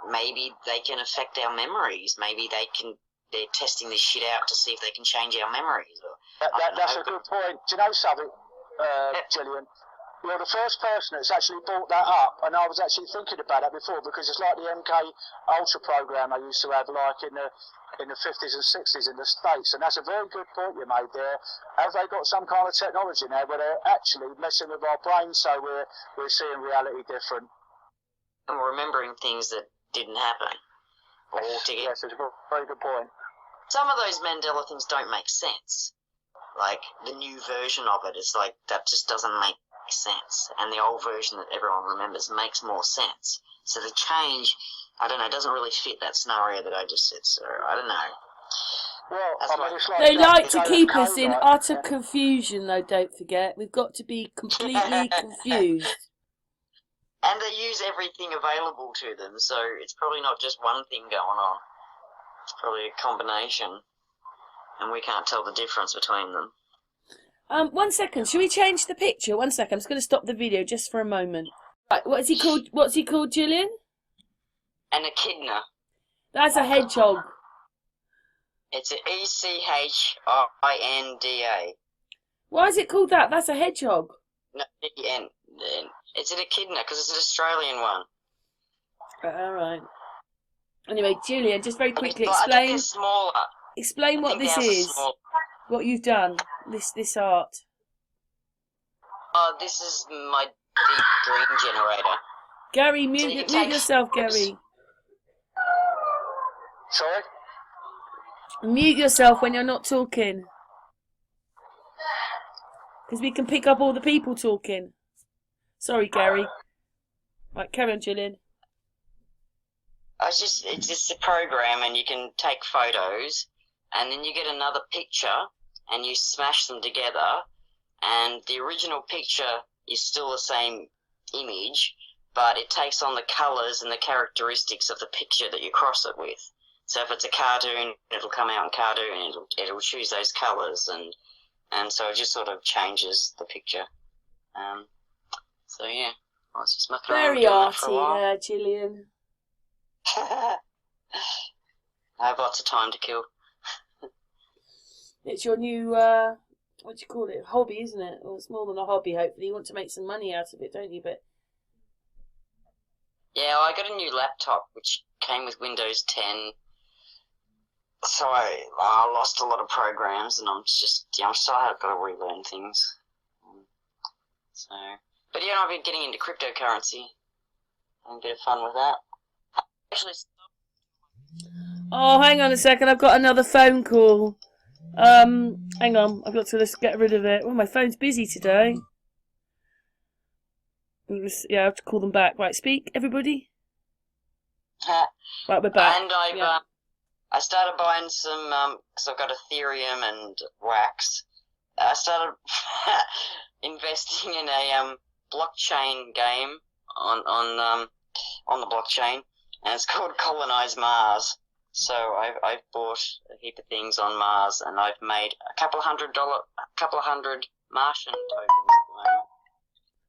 Speaker 3: maybe they can affect our memories, maybe they're testing this shit out to see if they can change our memories, or...
Speaker 2: That's a good point. Do you know something, Jillian? You're the first person that's actually brought that up, and I was actually thinking about that before because it's like the MK Ultra program I used to have, like in the 50s and 60s in the States, and that's a very good point you made there. Have they got some kind of technology now where they're actually messing with our brains so we're seeing reality different?
Speaker 3: And we're remembering things that didn't happen altogether.
Speaker 2: Yes, it's a very good point.
Speaker 3: Some of those Mandela things don't make sense. Like, the new version of it is like, that just doesn't make sense. And the old version that everyone remembers makes more sense. So the change, I don't know, doesn't really fit that scenario that I just said, so I don't know.
Speaker 2: Well, I mean, it's like
Speaker 1: they like to
Speaker 2: JFK,
Speaker 1: keep us in
Speaker 2: right?
Speaker 1: utter confusion, though, don't forget. We've got to be completely confused.
Speaker 3: And they use everything available to them, so it's probably not just one thing going on. It's probably a combination. And we can't tell the difference between them.
Speaker 1: 1 second, should we change the picture? 1 second, I'm just going to stop the video just for a moment. Right, what's he called, Jillian?
Speaker 3: An echidna.
Speaker 1: That's a hedgehog.
Speaker 3: It's an ECHINDA.
Speaker 1: Why is it called that? That's a hedgehog.
Speaker 3: No, it's an echidna because it's an Australian one.
Speaker 1: Alright. Anyway, Jillian, just very quickly
Speaker 3: I think
Speaker 1: explain...
Speaker 3: they're smaller.
Speaker 1: Explain what this is, what you've done, this art.
Speaker 3: This is my deep dream generator.
Speaker 1: Gary, mute yourself, Gary.
Speaker 2: Sorry?
Speaker 1: Mute yourself when you're not talking. Because we can pick up all the people talking. Sorry, Gary. Right, carry on, Jillian.
Speaker 3: It's just a program, and you can take photos, and then you get another picture, and you smash them together, and the original picture is still the same image, but it takes on the colours and the characteristics of the picture that you cross it with. So if it's a cartoon, it'll come out in cartoon, and it'll choose those colours, and so it just sort of changes the picture. So yeah, I was just mucking around
Speaker 1: Very
Speaker 3: doing that for a
Speaker 1: arty
Speaker 3: while.
Speaker 1: there, Jillian.
Speaker 3: I have lots of time to kill.
Speaker 1: It's your new, what do you call it, hobby, isn't it? Well, it's more than a hobby, hopefully. You want to make some money out of it, don't you? But
Speaker 3: yeah, I got a new laptop, which came with Windows 10. So I lost a lot of programs, and I'm sorry I've got to relearn things. So, but yeah, I've been getting into cryptocurrency. Having a bit of fun with that. Actually,
Speaker 1: oh, hang on a second, I've got another phone call. Hang on, I've got to just get rid of it. Oh, my phone's busy today. Yeah, I have to call them back. Right, speak, everybody. Right, we're back.
Speaker 3: And I started buying some, because I've got Ethereum and Wax. I started investing in a blockchain game on the blockchain, and it's called Colonize Mars. So I've bought a heap of things on Mars, and I've made a couple of hundred Martian tokens at the moment.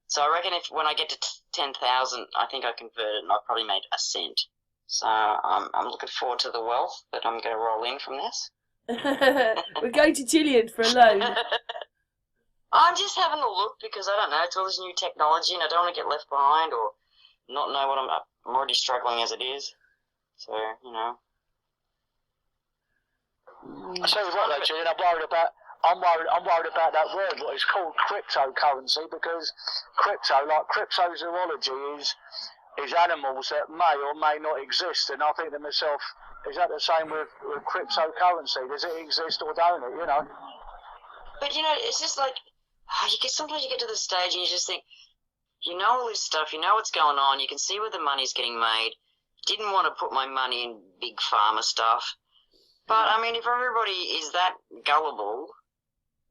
Speaker 3: So I reckon when I get to 10,000, I think I convert it, and I've probably made a cent. So I'm looking forward to the wealth that I'm going to roll in from this.
Speaker 1: We're going to Jillian for a loan.
Speaker 3: I'm just having a look because I don't know. It's all this new technology, and I don't want to get left behind or not know what I'm already struggling as it is. So
Speaker 2: I tell you what, though, Jillian, I'm worried about that word, what is called cryptocurrency, because cryptozoology is animals that may or may not exist, and I think to myself, is that the same with cryptocurrency? Does it exist or don't it?
Speaker 3: But it's just like sometimes you get to the stage and you just think, all this stuff, what's going on, you can see where the money's getting made. Didn't want to put my money in big pharma stuff. But, I mean, if everybody is that gullible,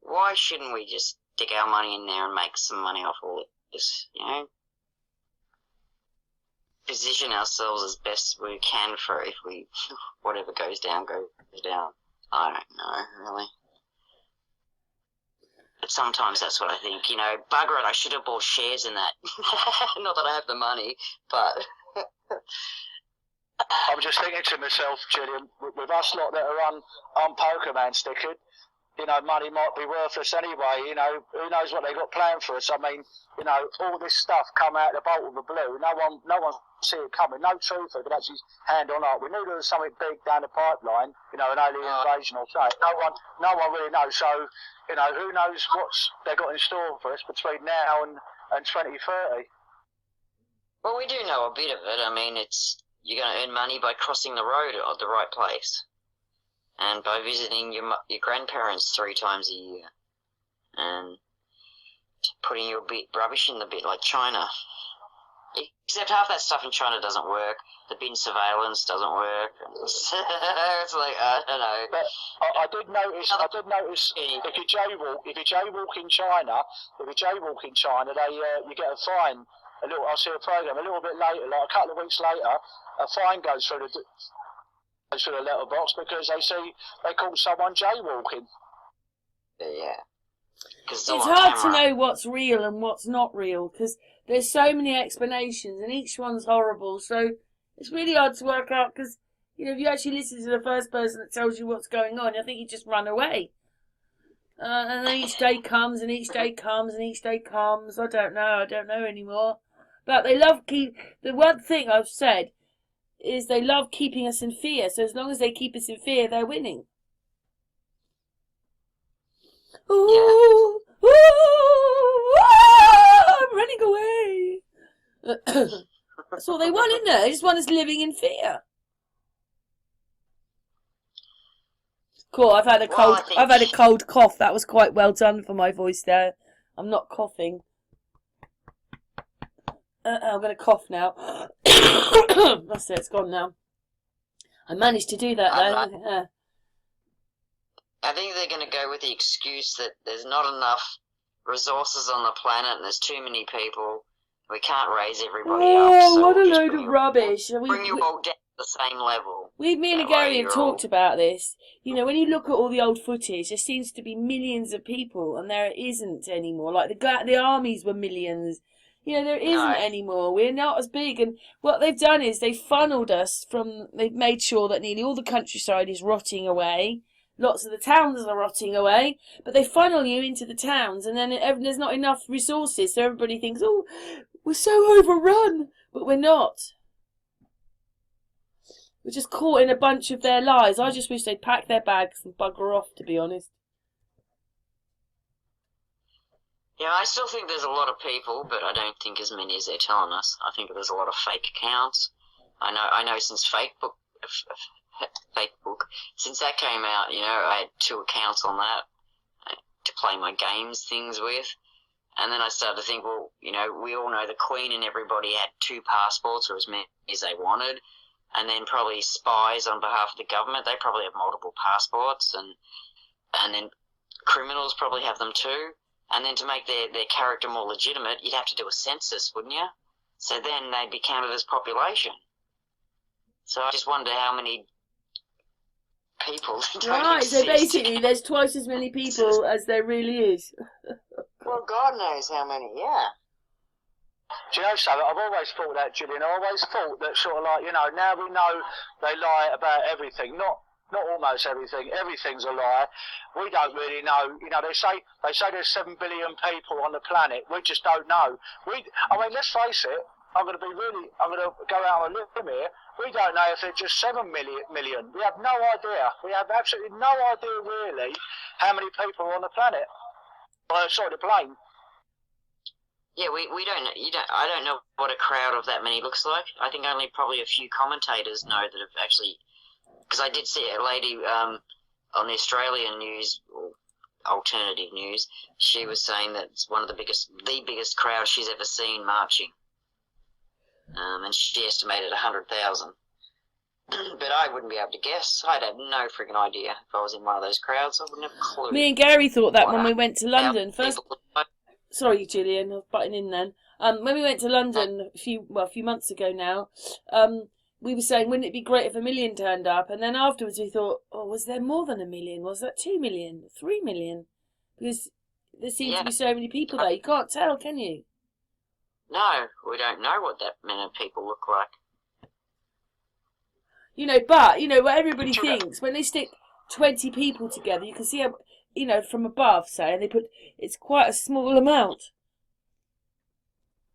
Speaker 3: why shouldn't we just stick our money in there and make some money off all this, Position ourselves as best we can for if whatever goes down, goes down. I don't know, really. But sometimes that's what I think, bugger it, I should have bought shares in that. Not that I have the money, but...
Speaker 2: I'm just thinking to myself, Jillian, with us lot that are on Pokemon stickered, money might be worthless anyway. Who knows what they got planned for us? I mean, all this stuff come out of the bolt of the blue. No one see it coming. No truther could actually hand on heart. We knew there was something big down the pipeline, an alien invasion or something. No one really knows. So, who knows what's they got in store for us between now and 2030.
Speaker 3: Well, we do know a bit of it. I mean, you're going to earn money by crossing the road at the right place, and by visiting your grandparents 3 times a year, and putting your rubbish in the bin, like China. Except half that stuff in China doesn't work. The bin surveillance doesn't work. It's like, I don't know.
Speaker 2: But I did notice if you jaywalk in China, they you get a fine. I see a program a little bit later, like a couple of weeks later, a fine goes through the letterbox because they caught someone jaywalking.
Speaker 3: Yeah.
Speaker 1: It's hard to know what's real and what's not real because there's so many explanations and each one's horrible. So it's really hard to work out because if you actually listen to the first person that tells you what's going on, I think you just run away. And then each day comes and each day comes and each day comes. I don't know anymore. But they love the one thing I've said is they love keeping us in fear. So as long as they keep us in fear, they're winning. Ooh, ooh, I'm running away. That's all they want, isn't it? They just want us living in fear. Cool. I've had a cold cough. That was quite well done for my voice there. I'm not coughing. I'm going to cough now. That's it. It's gone now. I managed to do that though.
Speaker 3: I think they're going to go with the excuse that there's not enough resources on the planet and there's too many people. We can't raise everybody up.
Speaker 1: Oh, what a load of rubbish.
Speaker 3: Bring you all down to the same level.
Speaker 1: Me and Gary have talked about this. When you look at all the old footage, there seems to be millions of people and there isn't anymore. Like the armies were millions. There isn't anymore. We're not as big. And what they've done is they've funneled us they've made sure that nearly all the countryside is rotting away. Lots of the towns are rotting away, but they funnel you into the towns, and then there's not enough resources, so everybody thinks, oh, we're so overrun, but we're not. We're just caught in a bunch of their lies. I just wish they'd pack their bags and bugger off, to be honest.
Speaker 3: Yeah, I still think there's a lot of people, but I don't think as many as they're telling us. I think there's a lot of fake accounts. I know since Facebook, since that came out, I had 2 accounts on that to play my games things with. And then I started to think, well, we all know the Queen and everybody had 2 passports or as many as they wanted. And then probably spies on behalf of the government, they probably have multiple passports. And then criminals probably have them too. And then to make their character more legitimate, you'd have to do a census, wouldn't you? So then they'd be counted as population. So I just wonder how many people don't
Speaker 1: Right, so
Speaker 3: exist.
Speaker 1: basically there's twice as many people as there really is.
Speaker 3: Well, God knows how many, yeah.
Speaker 2: Do you know something? I've always thought that, Jillian. I always thought that sort of like, you know, now we know they lie about everything. Not almost everything. Everything's a lie. We don't really know. You know, they say there's 7 billion people on the planet. We just don't know. I mean, let's face it. I'm going to go out on a limb here. We don't know if it's just 7 million. We have no idea. We have absolutely no idea really how many people are on the planet. Sorry, the plane.
Speaker 3: Yeah, we don't know. I don't know what a crowd of that many looks like. I think only probably a few commentators know that have actually. Because I did see a lady on the Australian news, or alternative news. She was saying that it's one of the biggest crowd she's ever seen marching. And she estimated 100,000. But I wouldn't be able to guess. I'd have no friggin' idea if I was in one of those crowds. I wouldn't have a clue.
Speaker 1: Me and Gary thought that when we went to London. First,
Speaker 3: People-
Speaker 1: sorry, Jillian, I was butting in then. When we went to London a few months ago now, we were saying, wouldn't it be great if 1 million turned up? And then afterwards we thought, oh, was there more than 1 million? Was that 2 million, 3 million? Because there seems to be so many people there. You can't tell, can you?
Speaker 3: No, we don't know what that many people look like.
Speaker 1: You know, but, you know, what everybody thinks, when they stick 20 people together, you can see, you know, from above, say, and it's quite a small amount.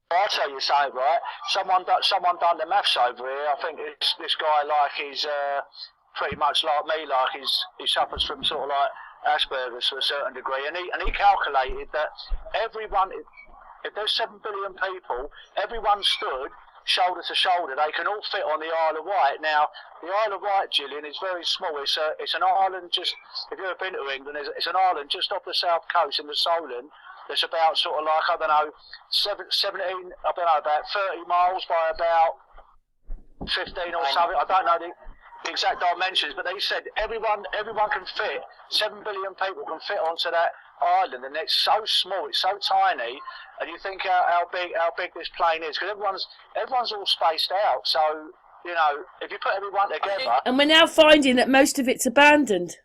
Speaker 2: I'll tell you something, right? Someone done the maths over here. I think it's this guy, like, he's pretty much like me, like he suffers from sort of like Asperger's to a certain degree, and he calculated that everyone, if there's 7 billion people, everyone stood shoulder to shoulder. They can all fit on the Isle of Wight. Now, the Isle of Wight, Jillian, is very small. It's an island just, if you've ever been to England, it's an island just off the south coast in the Solent. There's about sort of like, I don't know, 17, about 30 miles by about 15 or something. I don't know the exact dimensions, but they said everyone can fit, 7 billion people can fit onto that island, and it's so small, it's so tiny, and you think how big this plane is, because everyone's all spaced out. So, you know, if you put everyone together.
Speaker 1: And we're now finding that most of it's abandoned.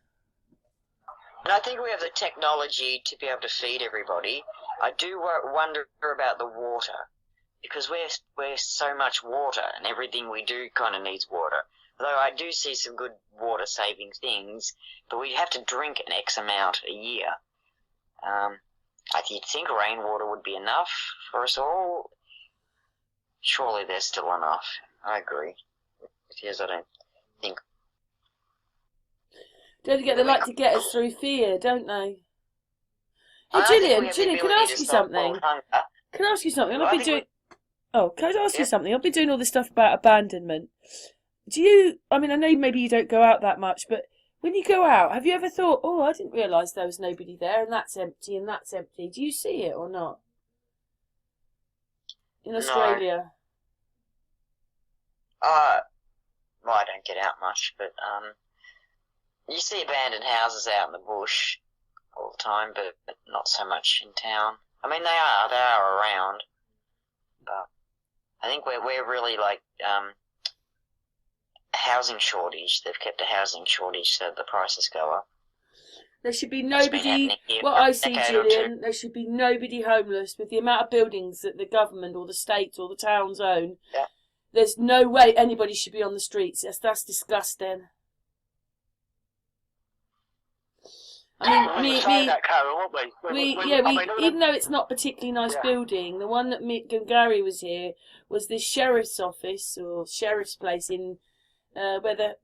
Speaker 3: And I think we have the technology to be able to feed everybody. I do wonder about the water, because we're so much water, and everything we do kind of needs water. Although I do see some good water-saving things, but we have to drink an X amount a year. I think rainwater would be enough for us all. Surely there's still enough. I agree. With yours, I don't think.
Speaker 1: Don't forget, they like to get us through fear, don't they? Hey, Jillian, can I ask you something? Can I ask you something? I've been doing. Oh, can I ask you something? I've been doing all this stuff about abandonment. I mean, I know maybe you don't go out that much, but when you go out, have you ever thought, oh, I didn't realise there was nobody there, and that's empty, and that's empty? Do you see it or not? In Australia?
Speaker 3: Well, I don't get out much, but you see abandoned houses out in the bush all the time, but not so much in town. I mean, they are around, but I think we're really like housing shortage. They've kept a housing shortage so the prices go up.
Speaker 1: There should be nobody, what I see, Jillian, there should be nobody homeless with the amount of buildings that the government or the state or the towns own.
Speaker 3: Yeah.
Speaker 1: There's no way anybody should be on the streets. That's disgusting. I mean, even though it's not a particularly nice building, the one that Gary was here was this sheriff's office or sheriff's place in where the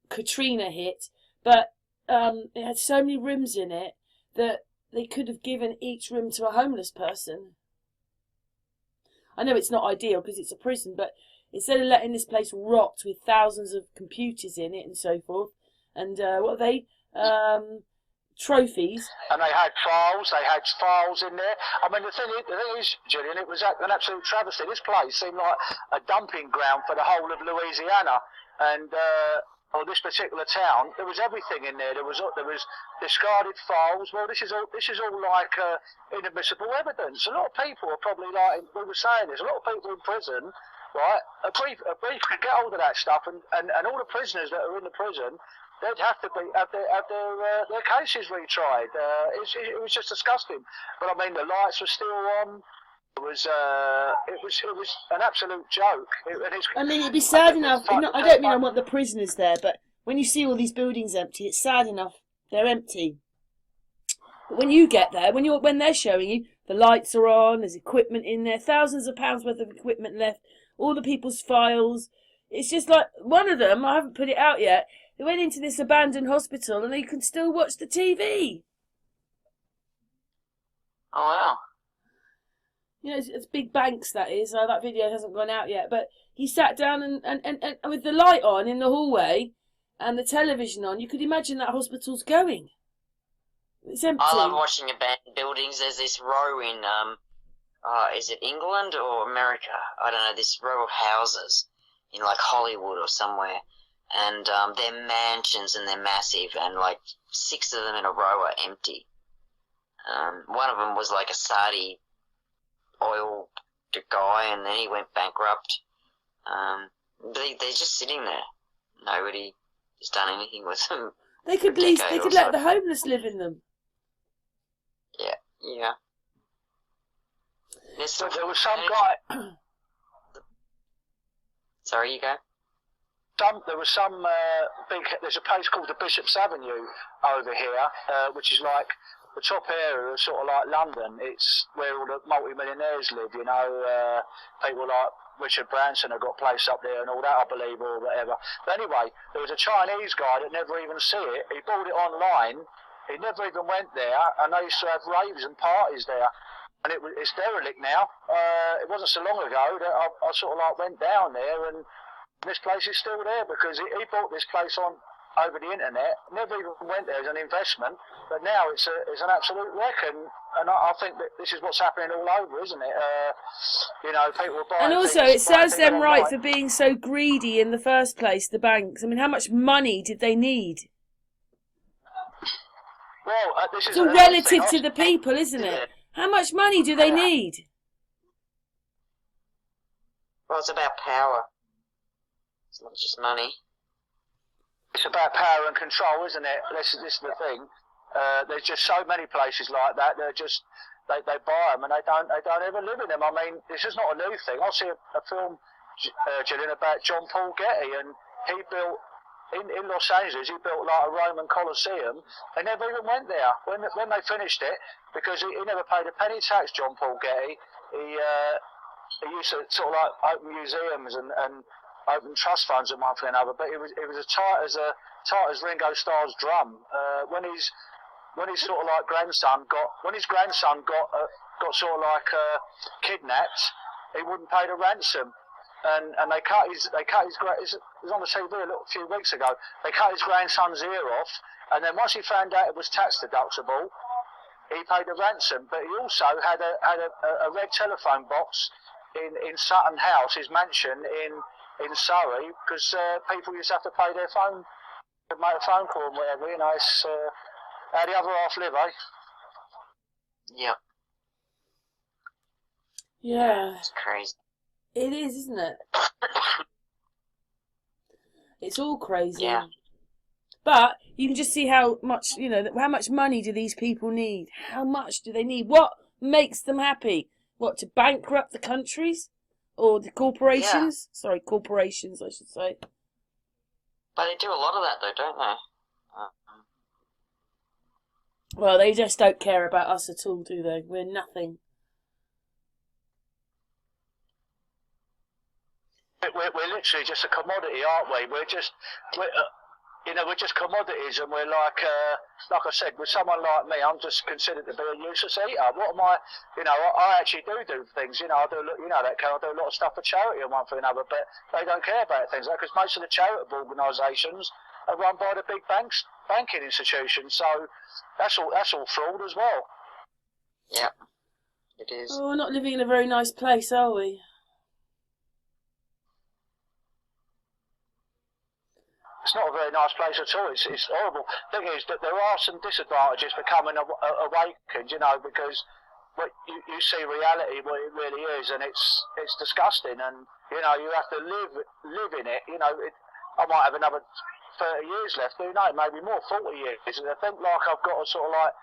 Speaker 1: Katrina hit, but it had so many rooms in it that they could have given each room to a homeless person. I know it's not ideal because it's a prison, but instead of letting this place rot with thousands of computers in it and so forth, and what are they? Trophies.
Speaker 2: And they had files in there. I mean, the thing is, Jillian, it was an absolute travesty. This place seemed like a dumping ground for the whole of Louisiana, and or this particular town. There was everything in there. There was discarded files. Well, this is all like inadmissible evidence. A lot of people are probably like, we were saying this, a lot of people in prison right? A brief could get hold of that stuff, and all the prisoners that are in the prison, they'd have to have their cases retried. It was just disgusting. But I mean, the lights were still on. It was an absolute joke.
Speaker 1: I mean, it'd be sad enough. I don't mean I want the prisoners there, but when you see all these buildings empty, it's sad enough they're empty. But when you get there, when they're showing you, the lights are on, there's equipment in there, thousands of pounds worth of equipment left, all the people's files. It's just like, one of them, I haven't put it out yet, they went into this abandoned hospital and they can still watch the TV.
Speaker 3: Oh, wow.
Speaker 1: You know, it's big banks, that is. That video hasn't gone out yet, but he sat down and with the light on in the hallway and the television on, you could imagine that hospital's going. It's empty.
Speaker 3: I love watching abandoned buildings. There's this row in, is it England or America? I don't know, this row of houses in like Hollywood or somewhere. And they're mansions and they're massive, and like 6 of them in a row are empty. One of them was like a Saudi oil guy, and then he went bankrupt. They're just sitting there. Nobody has done anything with them.
Speaker 1: They could let the homeless live in them.
Speaker 3: Yeah.
Speaker 2: There was some guy.
Speaker 3: Sorry, you go.
Speaker 2: There was some there's a place called the Bishop's Avenue over here, which is like the top area of sort of like London. It's where all the multi-millionaires live, you know, people like Richard Branson have got a place up there and all that, I believe, or whatever. But anyway, there was a Chinese guy that never even see it. He bought it online. He never even went there, and they used to have raves and parties there. And it's derelict now. It wasn't so long ago that I sort of like went down there, and this place is still there because he bought this place over the internet, never even went there as an investment, but now it's an absolute wreck, and I think that this is what's happening all over, isn't it? You know, people are buying.
Speaker 1: And also, it serves them right for being so greedy in the first place, the banks. I mean, how much money did they need?
Speaker 2: Well, this is
Speaker 1: it's all relative to the people, isn't it? How much money do they need?
Speaker 3: Well, it's about power. It's not just money.
Speaker 2: It's about power and control, isn't it? This is the thing. There's just so many places like that. They're just they buy them and they don't ever live in them. I mean, this is not a new thing. I see a film, Jillian, about John Paul Getty, and he built in Los Angeles. He built like a Roman Colosseum. They never even went there when they finished it because he never paid a penny tax. John Paul Getty. He used to sort of like open museums and open trust funds and one thing and another, but it was as tight as Ringo Starr's drum. When his sort of like grandson got sort of like kidnapped, he wouldn't pay the ransom, and they cut his it was on the TV a few weeks ago. They cut his grandson's ear off, and then once he found out it was tax deductible, he paid the ransom. But he also had a red telephone box in Sutton House, his mansion in Surrey, because people used to have to pay their phone to make a phone call and whatever. You know, it's how the other half live, eh?
Speaker 3: Yep.
Speaker 1: Yeah.
Speaker 3: It's crazy.
Speaker 1: It is, isn't it? It's all crazy.
Speaker 3: Yeah.
Speaker 1: But you can just see how much, you know, how much money do these people need? How much do they need? What makes them happy? What, to bankrupt the countries? Or the corporations? Yeah. Sorry, corporations, I should say.
Speaker 3: But they do a lot of that, though, don't they?
Speaker 1: Well, they just don't care about us at all, do they? We're nothing.
Speaker 2: We're literally just a commodity, aren't we? We're just commodities, and we're like I said, with someone like me, I'm just considered to be a useless eater. What am I? You know, I actually do things. You know, I do a lot of stuff for charity and one for another, but they don't care about things because most of the charitable organisations are run by the big banking institutions. So that's all fraud as well.
Speaker 3: Yeah, it is.
Speaker 1: Oh, we're not living in a very nice place, are we?
Speaker 2: It's not a very nice place at all. It's horrible. The thing is that there are some disadvantages for coming awakened, you know, because you see reality, what it really is, and it's disgusting. And you know, you have to live in it. You know, I might have another 30 years left. Who knows? Maybe more, 40 years. And I think like I've got to sort of like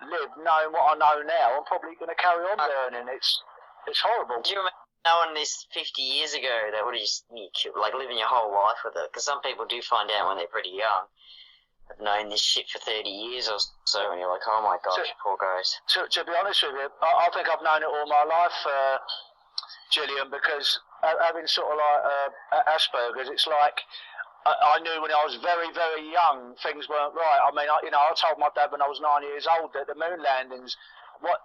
Speaker 2: live knowing what I know now. I'm probably going to carry on learning. It's horrible.
Speaker 3: Do you remember knowing this 50 years ago? That would have just like living your whole life with it. Because some people do find out when they're pretty young. I've known this shit for 30 years or so, and you're like, oh my gosh, poor guys.
Speaker 2: To be honest with you, I think I've known it all my life, Jillian, because having sort of like Asperger's, it's like I knew when I was very, very young things weren't right. I mean, I told my dad when I was 9 years old that the moon landings,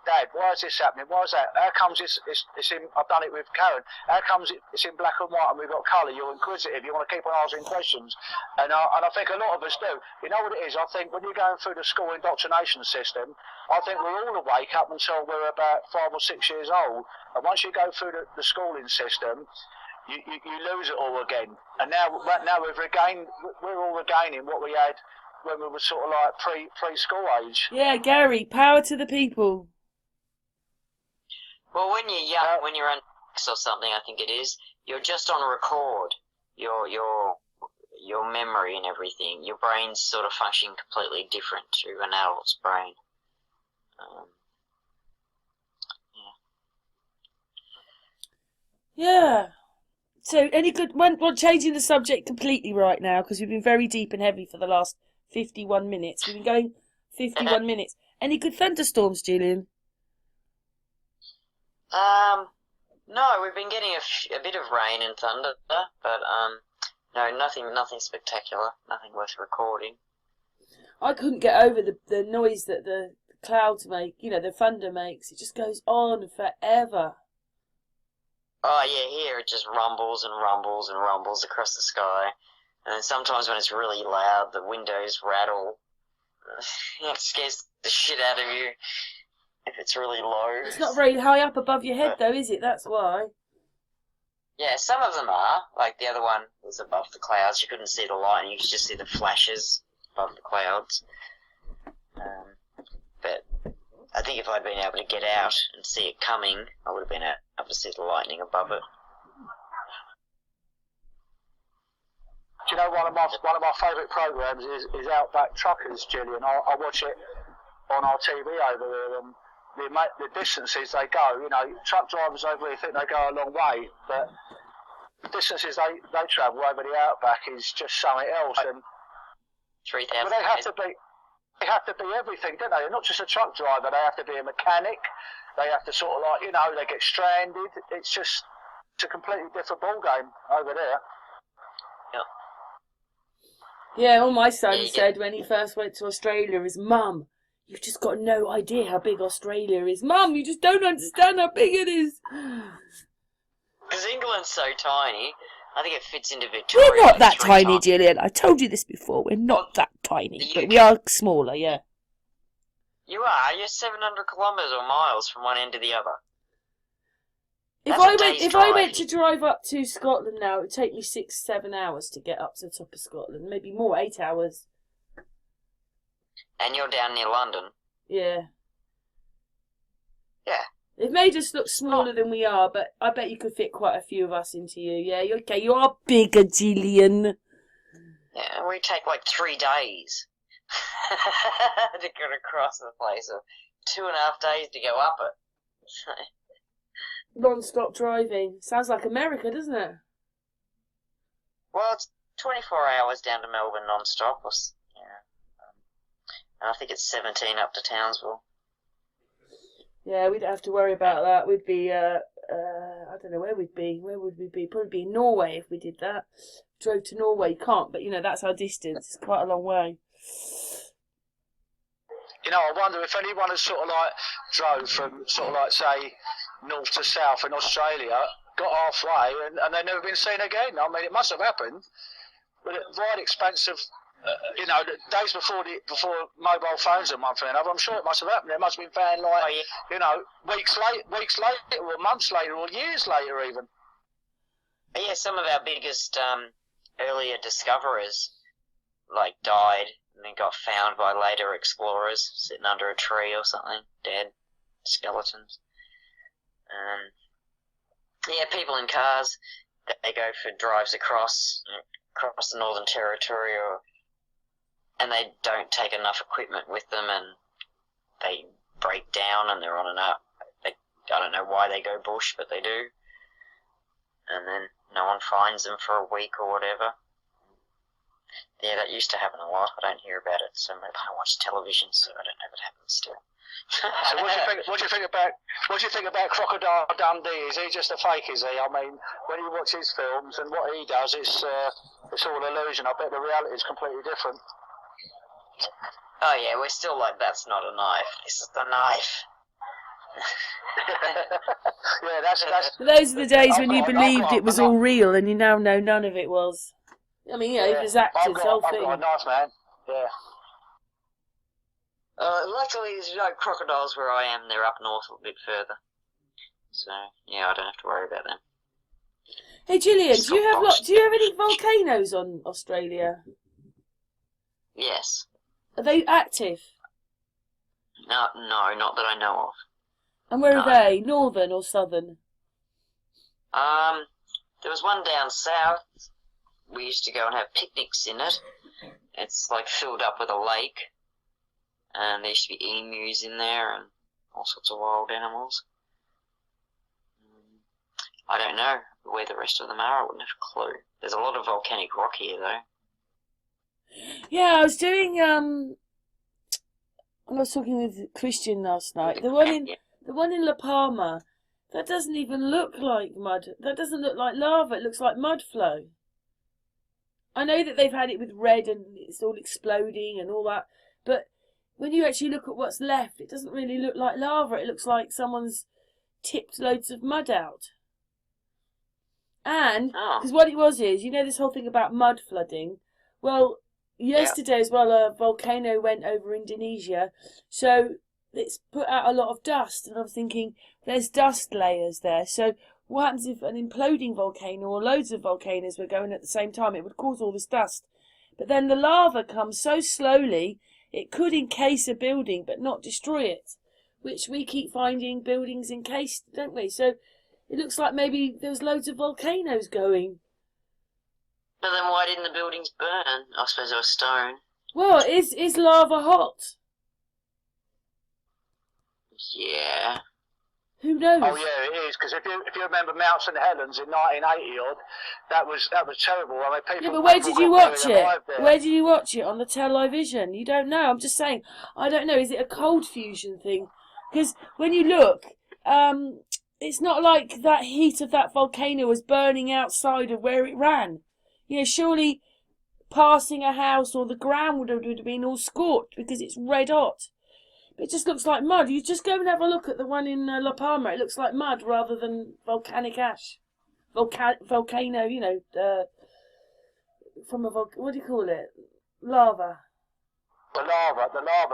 Speaker 2: Dad, why is this happening? Why is that? How comes it's in, I've done it with Karen, how comes it's in black and white and we've got colour? You're inquisitive, you want to keep on asking questions. And I think a lot of us do. You know what it is? I think when you're going through the school indoctrination system, I think we're all awake up until we're about 5 or 6 years old. And once you go through the schooling system, you lose it all again. And now we're all regaining what we had when we were sort of like preschool age.
Speaker 1: Yeah, Gary, power to the people.
Speaker 3: Well, when you're young, when you're on or something, I think it is, you're just on record. Your memory and everything, your brain's sort of functioning completely different to an adult's brain.
Speaker 1: Yeah. So, any good? Well, changing the subject completely right now because we've been very deep and heavy for the last 51 minutes. We've been going 51 minutes. Any good thunderstorms, Jillian?
Speaker 3: No, we've been getting a bit of rain and thunder, but no, nothing spectacular, nothing worth recording.
Speaker 1: I couldn't get over the noise that the clouds make. You know, the thunder makes. It just goes on forever.
Speaker 3: Oh yeah, here it just rumbles and rumbles and rumbles across the sky. And then sometimes when it's really loud, the windows rattle. It scares the shit out of you if it's really low.
Speaker 1: It's not very high up above your head, though, is it? That's why.
Speaker 3: Yeah, some of them are. Like the other one was above the clouds. You couldn't see the light, and you could just see the flashes above the clouds. But I think if I'd been able to get out and see it coming, I would have been able to see the lightning above it.
Speaker 2: Do you know one of my favourite programmes is Outback Truckers, Jillian? I watch it on our TV over there, and the distances they go. You know, truck drivers over here think they go a long way, but the distances they travel over the Outback is just something else. And
Speaker 3: 3,000.
Speaker 2: but they have to be everything, don't they? They're not just a truck driver. They have to be a mechanic. They have to sort of like, you know, they get stranded. It's a completely different ball game over there.
Speaker 1: Yeah, all my son said when he first went to Australia is, Mum, you've just got no idea how big Australia is. Mum, you just don't understand how big it is.
Speaker 3: Because England's so tiny, I think it fits into Victoria.
Speaker 1: We're not that tiny, Jillian. I told you this before. We're not that tiny, but we are smaller, yeah.
Speaker 3: You are. You're 700 kilometres or miles from one end to the other.
Speaker 1: If I went to drive up to Scotland now, it would take me 6-7 hours to get up to the top of Scotland. Maybe more, 8 hours.
Speaker 3: And you're down near London.
Speaker 1: Yeah.
Speaker 3: Yeah.
Speaker 1: They've made us look smaller than we are, but I bet you could fit quite a few of us into you. Yeah, you're okay. You are bigger, Jillian.
Speaker 3: Yeah, we take like 3 days to get across the place, or 2.5 days to go up it.
Speaker 1: Non-stop driving. Sounds like America, doesn't it?
Speaker 3: Well, it's 24 hours down to Melbourne non-stop. And I think it's 17 up to Townsville.
Speaker 1: Yeah, we don't have to worry about that. We'd be, I don't know where we'd be. Where would we be? Probably be in Norway if we did that. Drove to Norway, can't, but, you know, that's our distance. It's quite a long way.
Speaker 2: You know, I wonder if anyone has sort of like drove from sort of like, say, north to south in Australia, got halfway, and they've never been seen again. I mean, it must have happened, but it's right expensive. You know, the days before mobile phones and one thing or another, I'm sure it must have happened. It must have been found like, you know, weeks later, or months later, or years later even.
Speaker 3: But yeah, some of our biggest earlier discoverers like died and then got found by later explorers sitting under a tree or something, dead. skeletons. Yeah, people in cars, they go for drives across the Northern Territory, and they don't take enough equipment with them, and they break down, and they're on and up. I don't know why they go bush, but they do. And then no one finds them for a week or whatever. Yeah, that used to happen a lot. I don't hear about it, so maybe I watch television, so I don't know if it happens still.
Speaker 2: So what do you think about Crocodile Dundee? Is he just a fake? Is he? I mean, when you watch his films and what he does, it's all illusion. I bet the reality is completely different.
Speaker 3: Oh yeah, we're still like, that's not a knife. This is the knife.
Speaker 2: Yeah, that's.
Speaker 1: Those are the days when you believed it was all real, and you now know none of it was. I mean, yeah, there's actors, the whole thing.
Speaker 2: I've got a knife, man. Yeah.
Speaker 3: Luckily, there's no crocodiles where I am. They're up north a bit further. So, yeah, I don't have to worry about them.
Speaker 1: Hey, Jillian, do you have any volcanoes on Australia?
Speaker 3: Yes.
Speaker 1: Are they active?
Speaker 3: No, not that I know of.
Speaker 1: And where are they? Northern or southern?
Speaker 3: There was one down south. We used to go and have picnics in it. It's like filled up with a lake. And there used to be emus in there and all sorts of wild animals. I don't know where the rest of them are. I wouldn't have a clue. There's a lot of volcanic rock here, though.
Speaker 1: Yeah, I was doing. I was talking with Christian last night. The one in La Palma, that doesn't even look like mud. That doesn't look like lava. It looks like mud flow. I know that they've had it with red and it's all exploding and all that, but when you actually look at what's left, it doesn't really look like lava. It looks like someone's tipped loads of mud out. And, because what it was is, you know this whole thing about mud flooding? Well, yesterday as well, a volcano went over Indonesia, so it's put out a lot of dust, and I'm thinking, there's dust layers there, so what happens if an imploding volcano or loads of volcanoes were going at the same time? It would cause all this dust. But then the lava comes so slowly, it could encase a building but not destroy it, which we keep finding buildings encased, don't we? So it looks like maybe there's loads of volcanoes going.
Speaker 3: But then why didn't the buildings burn? I suppose they were stone.
Speaker 1: Well, is lava hot?
Speaker 3: Yeah.
Speaker 1: Who knows?
Speaker 2: Oh yeah, it is. Because if you remember Mount St Helens in 1980 odd, that was terrible. I mean, people.
Speaker 1: Yeah, but where did you watch it? Where did you watch it? On the television? You don't know. I'm just saying. I don't know. Is it a cold fusion thing? Because when you look, it's not like that heat of that volcano was burning outside of where it ran. You know, surely passing a house or the ground would have been all scorched because it's red hot. But it just looks like mud. You just go and have a look at the one in La Palma. It looks like mud rather than volcanic ash. Volcano, you know, from a what do you call it? Lava.
Speaker 2: The lava.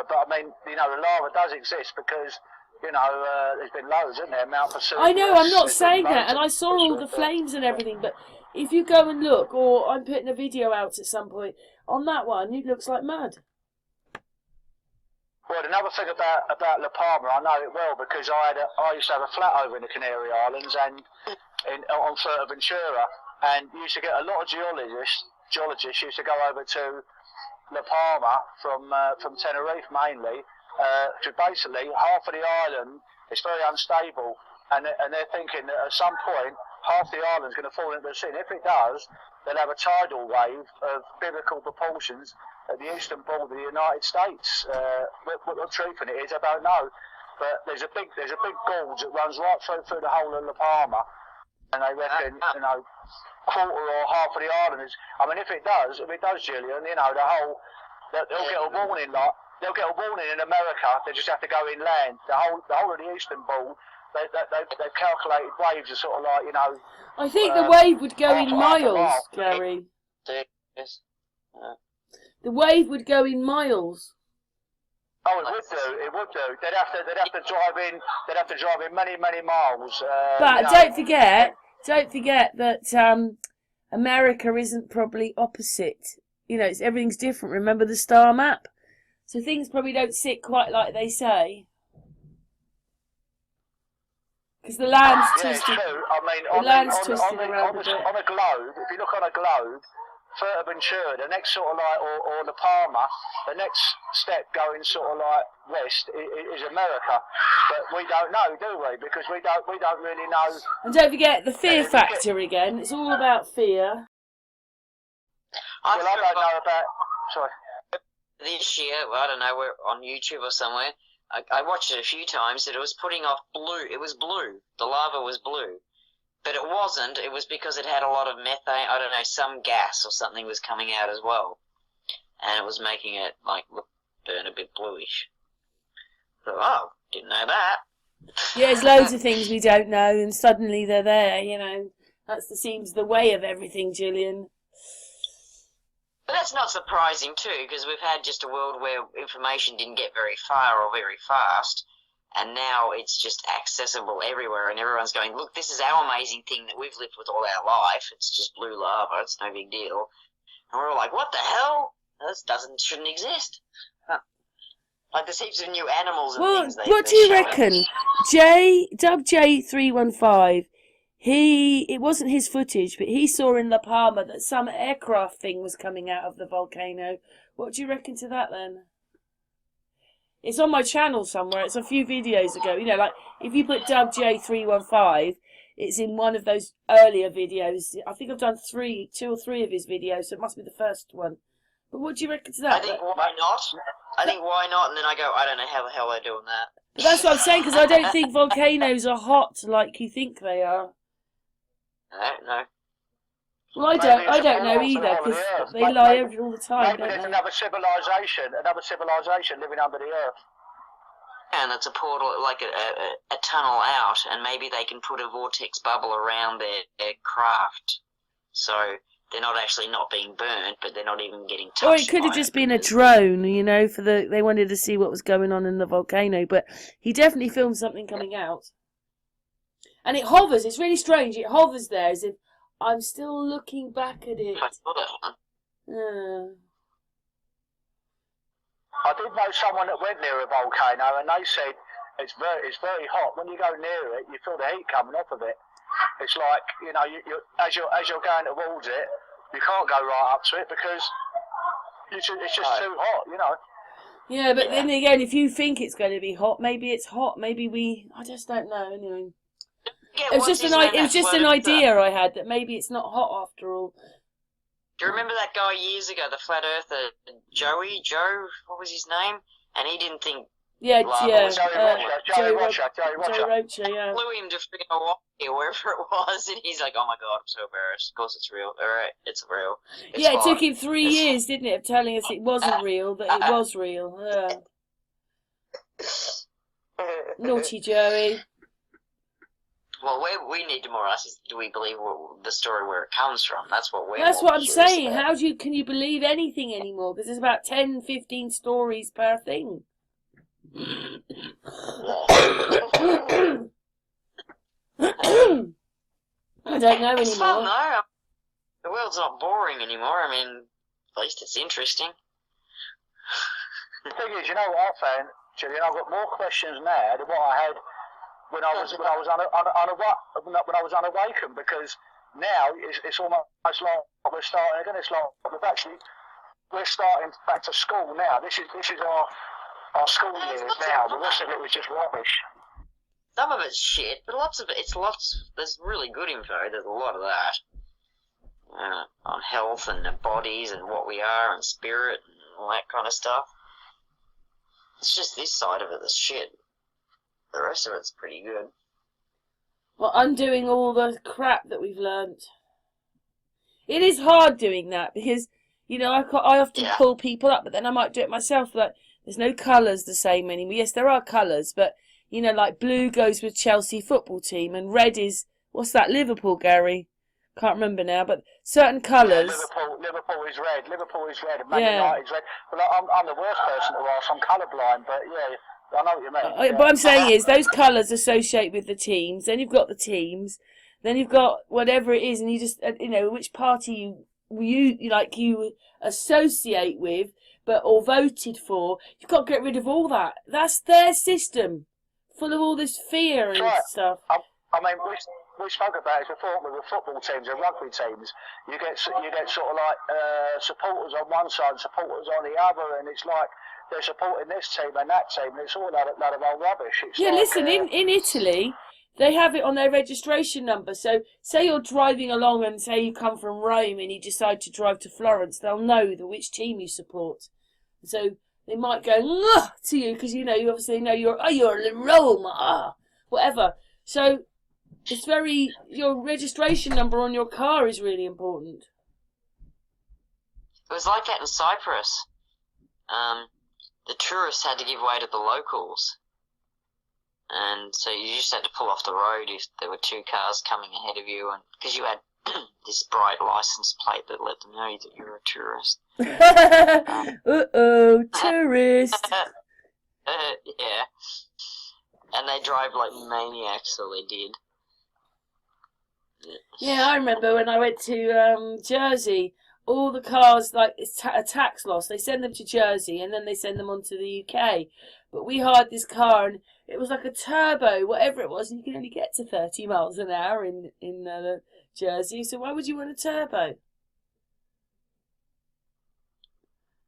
Speaker 2: But I mean, you know, the lava does exist because, you know, there's been loads, isn't there? Mount Vesuvius.
Speaker 1: I know, I'm not saying that, and I saw all the flames and everything, but if you go and look, or I'm putting a video out at some point, on that one, it looks like mud.
Speaker 2: Well, another thing about La Palma, I know it well because I used to have a flat over in the Canary Islands and on Fuerteventura, and used to get a lot of geologists used to go over to La Palma from Tenerife mainly, to basically half of the island is very unstable, and they're thinking that at some point half the island's going to fall into the sea. And if it does, they'll have a tidal wave of biblical proportions at the eastern border of the United States. What the truth in it is, I don't know. But there's a big gorge that runs right through the whole of La Palma, and they reckon, you know, quarter or half of the island is. I mean, if it does, Jillian, you know, they'll get a warning. Like they'll get a warning in America. They just have to go inland. The whole of the eastern border. They've calculated waves are sort of like, you know.
Speaker 1: I think the wave would go in miles, Gary.
Speaker 3: Yes.
Speaker 1: The wave would go in miles.
Speaker 2: Oh, it would do. They'd have to drive in many miles.
Speaker 1: But
Speaker 2: you know.
Speaker 1: don't forget that America isn't probably opposite. You know, everything's different. Remember the star map? So things probably don't sit quite like they say. Because the land's
Speaker 2: Yeah, it's
Speaker 1: twisted.
Speaker 2: true. I mean,
Speaker 1: The land's twisted around a bit.
Speaker 2: on a globe, if you look on a globe, Fuerteventura, the next sort of like, or La Palma, the next step going sort of like west is America. But we don't know, do we? Because we don't really know.
Speaker 1: And don't forget the fear factor again. It's all about fear.
Speaker 2: I don't know about. Sorry.
Speaker 3: This year, I don't know, we're on YouTube or somewhere. I watched it a few times. That it was putting off blue. It was blue. The lava was blue. But it wasn't. It was because it had a lot of methane. I don't know, some gas or something was coming out as well, and it was making it like burn a bit bluish. So, oh, didn't know that.
Speaker 1: Yeah, there's loads of things we don't know, and suddenly they're there. You know, seems the way of everything, Jillian.
Speaker 3: But that's not surprising too, because we've had just a world where information didn't get very far or very fast. And now it's just accessible everywhere, and everyone's going, look, this is our amazing thing that we've lived with all our life. It's just blue lava. It's no big deal. And we're all like, what the hell? This shouldn't exist. Huh. Like, there's heaps of new animals and things.
Speaker 1: What do you reckon? Dub J315, it wasn't his footage, but he saw in La Palma that some aircraft thing was coming out of the volcano. What do you reckon to that, then? It's on my channel somewhere. It's a few videos ago. You know, like, if you put Dub J315, it's in one of those earlier videos. I think I've done 2 or 3 of his videos, so it must be the first one. But what do you reckon to that?
Speaker 3: I think why not? And then I go, I don't know how the hell they're doing that.
Speaker 1: But that's what I'm saying, because I don't think volcanoes are hot like you think they are.
Speaker 3: I don't know.
Speaker 1: Well, I don't know either, because they lie over all the time,
Speaker 2: maybe
Speaker 1: don't
Speaker 2: there's
Speaker 1: they?
Speaker 2: another civilization living under the earth.
Speaker 3: And it's a portal, like a tunnel out, and maybe they can put a vortex bubble around their craft, so they're not actually not being burnt, but they're not even getting touched.
Speaker 1: Or it could have just been a drone, you know, they wanted to see what was going on in the volcano, but he definitely filmed something coming out. And it hovers, it's really strange, it hovers there as if I'm still looking back at it.
Speaker 3: I saw that one.
Speaker 2: I did know someone that went near a volcano, and they said it's very hot. When you go near it, you feel the heat coming off of it. It's like, you know, as you're going towards it, you can't go right up to it because it's just too hot, you know.
Speaker 1: Yeah, but then again, if you think it's going to be hot, maybe it's hot. Maybe I just don't know. Anyway, it was just an idea I had that maybe it's not hot after all.
Speaker 3: Do you remember that guy years ago, the flat earther, Joe, what was his name? And he didn't think...
Speaker 1: Yeah,
Speaker 2: Joey Rocha,
Speaker 1: yeah.
Speaker 3: Flew him to freaking Hawaii or wherever it was, and he's like, oh my god, I'm so embarrassed. Of course it's real. Alright, it's real.
Speaker 1: It took him 3 years, didn't it, of telling us it wasn't real, that it was real. Naughty Joey.
Speaker 3: Well, we need to more ask is, do we believe the story where it comes from? That's what we're.
Speaker 1: That's what I'm saying. How can you believe anything anymore? Because there's about 10, 15 stories per thing. I don't know
Speaker 3: It's fun
Speaker 1: anymore.
Speaker 3: though. The world's not boring anymore. I mean, at least it's interesting.
Speaker 2: The thing is, you know what I found, Jillian? I've got more questions now than what I had when I was unawakened, because now it's almost like we're starting again. It's like we're starting back to school now. This is our school years now. The rest of it was just rubbish.
Speaker 3: Some of it's shit, but lots of it, there's really good info. There's a lot of that on health and the bodies and what we are and spirit and all that kind of stuff. It's just this side of it that's shit. The rest of it's pretty good.
Speaker 1: Well, undoing all the crap that we've learnt. It is hard doing that because, you know, I often pull people up, but then I might do it myself. Like, there's no colours the same anymore. Yes, there are colours, but, you know, like blue goes with Chelsea football team and red is, what's that, Liverpool, Gary? Can't remember now, but certain colours.
Speaker 2: Liverpool is red. Liverpool is red and Man United is red. Well, I'm the worst person to ask. I'm colourblind, but yeah. I know what you mean.
Speaker 1: What I'm saying is those colours associate with the teams. Then you've got the teams. Then you've got whatever it is, and you just which party you associate with, or voted for. You've got to get rid of all that. That's their system, full of all this fear and stuff.
Speaker 2: I mean, we spoke about it before with the football teams and rugby teams. You get sort of like supporters on one side and supporters on the other, and it's like they're supporting this team and that team, and it's all a lot of old rubbish. It's
Speaker 1: Yeah,
Speaker 2: like,
Speaker 1: listen, in Italy, they have it on their registration number. So, say you're driving along and say you come from Rome and you decide to drive to Florence, they'll know which team you support. So they might go to you because you obviously know you're in Rome, whatever. So it's your registration number on your car is really important.
Speaker 3: It was like that in Cyprus. The tourists had to give way to the locals. And so you just had to pull off the road if there were two cars coming ahead of you, and because you had this bright license plate that let them know that you're a tourist.
Speaker 1: Tourist.
Speaker 3: Yeah. And they drive like maniacs, so they did.
Speaker 1: Yeah, I remember when I went to Jersey, all the cars, like, it's a tax loss. They send them to Jersey and then they send them on to the UK. But we hired this car and it was like a turbo, whatever it was, and you can only get to 30 miles an hour in Jersey. So why would you want a turbo?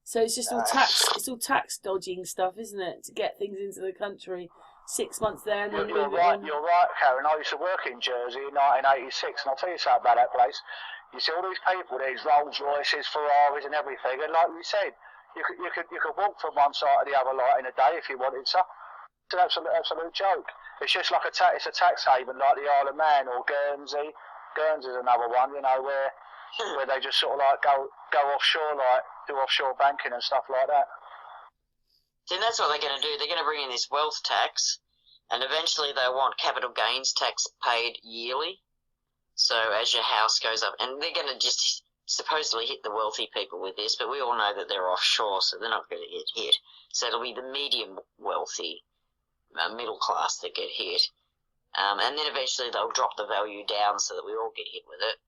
Speaker 1: So it's just all tax dodging stuff, isn't it? To get things into the country. 6 months there and then
Speaker 2: you're right, Karen. I used to work in Jersey in 1986, and I'll tell you something about that place. You see all these people, these Rolls Royces, Ferraris, and everything, and like we said, you could walk from one side to the other like in a day if you wanted to. It's an absolute joke. It's just like it's a tax haven like the Isle of Man or Guernsey. Guernsey's another one, where they just sort of like go offshore, like do offshore banking and stuff like that.
Speaker 3: Then that's what they're going to do. They're going to bring in this wealth tax, and eventually they'll want capital gains tax paid yearly. So as your house goes up, and they're going to just supposedly hit the wealthy people with this, but we all know that they're offshore, so they're not going to get hit. So it'll be the medium wealthy, middle class that get hit. And then eventually they'll drop the value down so that we all get hit with it.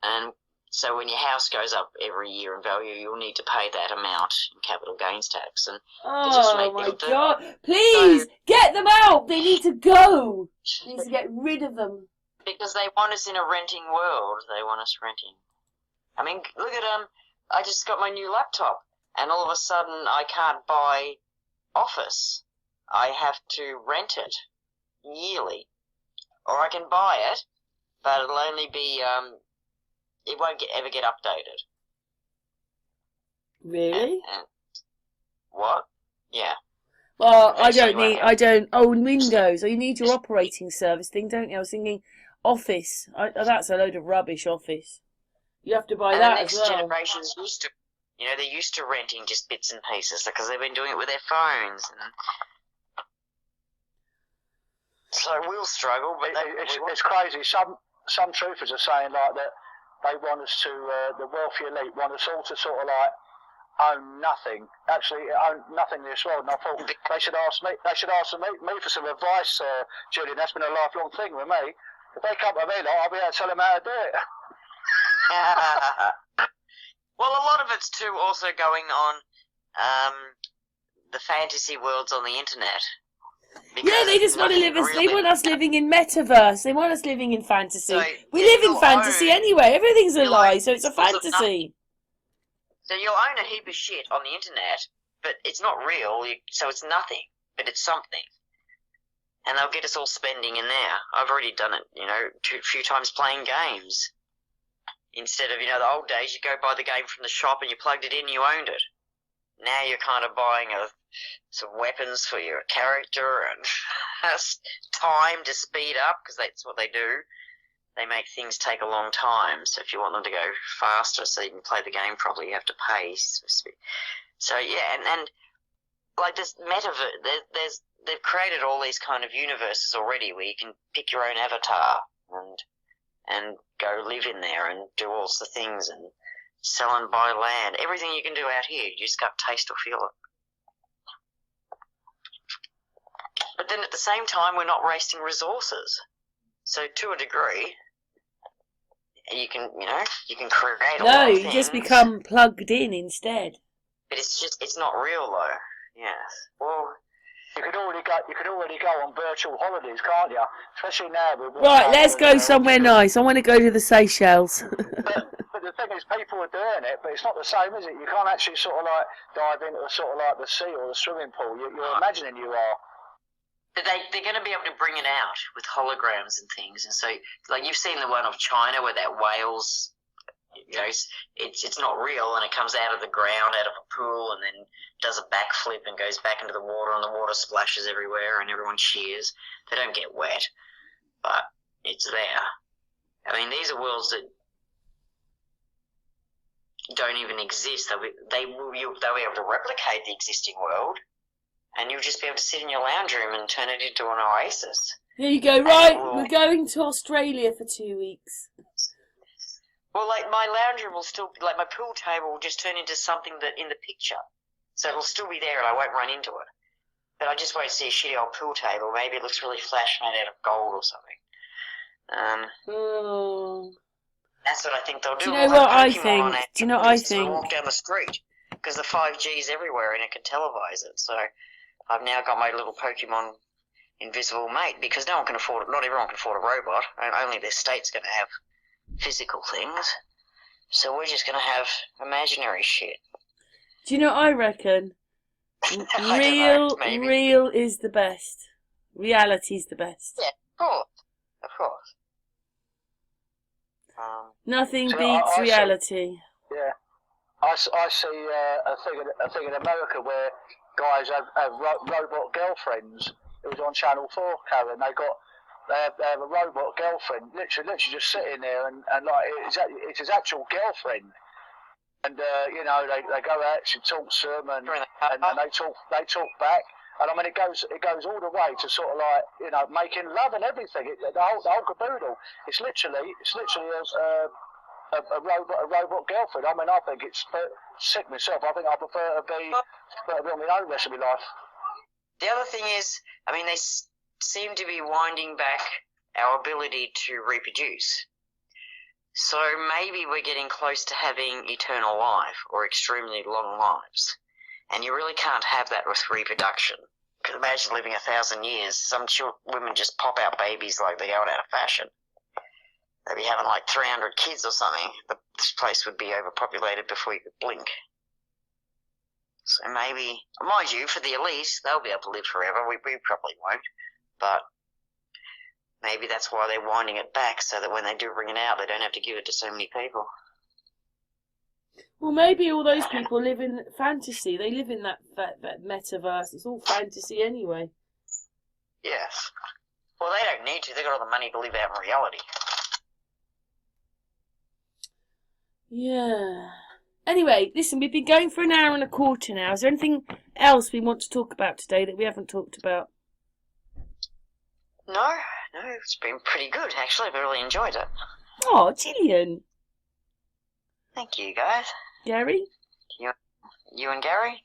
Speaker 3: And so when your house goes up every year in value, you'll need to pay that amount in capital gains tax. And
Speaker 1: oh my God! Please get them out. They need to go. They need to get rid of them.
Speaker 3: Because they want us in a renting world. They want us renting. I mean, look at I just got my new laptop, and all of a sudden I can't buy Office. I have to rent it yearly, or I can buy it, but it'll only be it won't ever get updated.
Speaker 1: Really?
Speaker 3: And what? Yeah.
Speaker 1: Well, I don't own Windows. You need your operating service thing, don't you? I was thinking Office. That's a load of rubbish, Office. You have to buy that as well.
Speaker 3: The next generation's used to, they're used to renting just bits and pieces because they've been doing it with their phones. And so we'll struggle, but
Speaker 2: it's crazy. Some truthers are saying like that they want us to, the wealthy elite want us all to sort of like own nothing. Actually, own nothing in this world. And I thought they should ask me for some advice, Jillian. That's been a lifelong thing with me. If they come to me, I'll be able to tell them how to do it.
Speaker 3: Well, a lot of it's too also going on the fantasy worlds on the internet.
Speaker 1: Yeah, they just want to live us. They want us living in metaverse. They want us living in fantasy. So we live in fantasy anyway. Everything's a lie, so it's a fantasy.
Speaker 3: So you'll own a heap of shit on the internet, but it's not real, so it's nothing, but it's something. And they'll get us all spending in there. I've already done it, a few times playing games. Instead of, the old days, you go buy the game from the shop and you plugged it in, you owned it. Now you're kind of buying some weapons for your character and time to speed up, because that's what they do. They make things take a long time, so if you want them to go faster so you can play the game properly, you have to pay. So, yeah, and like this metaverse, they've created all these kind of universes already where you can pick your own avatar and go live in there and do all the things and sell and buy land. Everything you can do out here, you just got to taste or feel it. But then at the same time, we're not wasting resources. So to a degree, you can create a lot of things.
Speaker 1: No, you just become plugged in instead.
Speaker 3: But it's not real though. Yeah. Well,
Speaker 2: You could already go on virtual holidays, can't you? Especially now with what's
Speaker 1: Right,
Speaker 2: going
Speaker 1: let's
Speaker 2: on
Speaker 1: go somewhere nice. I want to go to the Seychelles.
Speaker 2: But the thing is, people are doing it, but it's not the same, is it? You can't actually sort of like dive into sort of like the sea or the swimming pool. You're imagining you are.
Speaker 3: But they're going to be able to bring it out with holograms and things. And so, like, you've seen the one of China where that whale's, you know, it's not real and it comes out of the ground, out of a pool, and then does a backflip and goes back into the water, and the water splashes everywhere and everyone cheers. They don't get wet, but it's there. I mean, these are worlds that don't even exist. They'll be able to replicate the existing world, and you'll just be able to sit in your lounge room and turn it into an oasis.
Speaker 1: There you go. Right, we're going to Australia for 2 weeks.
Speaker 3: Well, like, my lounge room will still, like, my pool table will just turn into something that in the picture. So it'll still be there and I won't run into it. But I just won't see a shitty old pool table. Maybe it looks really flash made out of gold or something. That's what I think they'll do.
Speaker 1: Do you know what I think? Do you know what I think?
Speaker 3: Walk down the street because the 5G's everywhere and it can televise it. So I've now got my little Pokemon invisible mate because no one can afford it. Not everyone can afford a robot, and only their state's going to have physical things. So we're just going to have imaginary shit.
Speaker 1: Do you know what I reckon? Real is the best. Reality's the best.
Speaker 3: Yeah, of course.
Speaker 1: Nothing beats reality.
Speaker 2: Yeah, I see a thing in America where guys have robot girlfriends. It was on Channel 4, Karen. They have a robot girlfriend, literally just sitting there, and like it's his actual girlfriend. And you know, they go out, she talks to them, and they talk back. And I mean, it goes all the way to sort of like, you know, making love and everything. The whole caboodle. It's literally a robot girlfriend. I mean, I think it's sick myself. I think I prefer to be on my own rest of my life.
Speaker 3: The other thing is, I mean, they seem to be winding back our ability to reproduce. So maybe we're getting close to having eternal life or extremely long lives. And you really can't have that with reproduction. Because imagine living 1,000 years. Some women just pop out babies like they're going out of fashion. They'd be having like 300 kids or something. This place would be overpopulated before you could blink. So maybe, mind you, for the elite, they'll be able to live forever. We probably won't. But maybe that's why they're winding it back, so that when they do bring it out, they don't have to give it to so many people.
Speaker 1: Well, maybe all those people live in fantasy. They live in that metaverse. It's all fantasy anyway.
Speaker 3: Yes. Well, they don't need to. They've got all the money to live out in reality.
Speaker 1: Yeah. Anyway, listen, we've been going for an hour and a quarter now. Is there anything else we want to talk about today that we haven't talked about?
Speaker 3: No, it's been pretty good, actually. I've really enjoyed it.
Speaker 1: Oh, Jillian.
Speaker 3: Thank you, guys.
Speaker 1: Gary?
Speaker 3: You and Gary?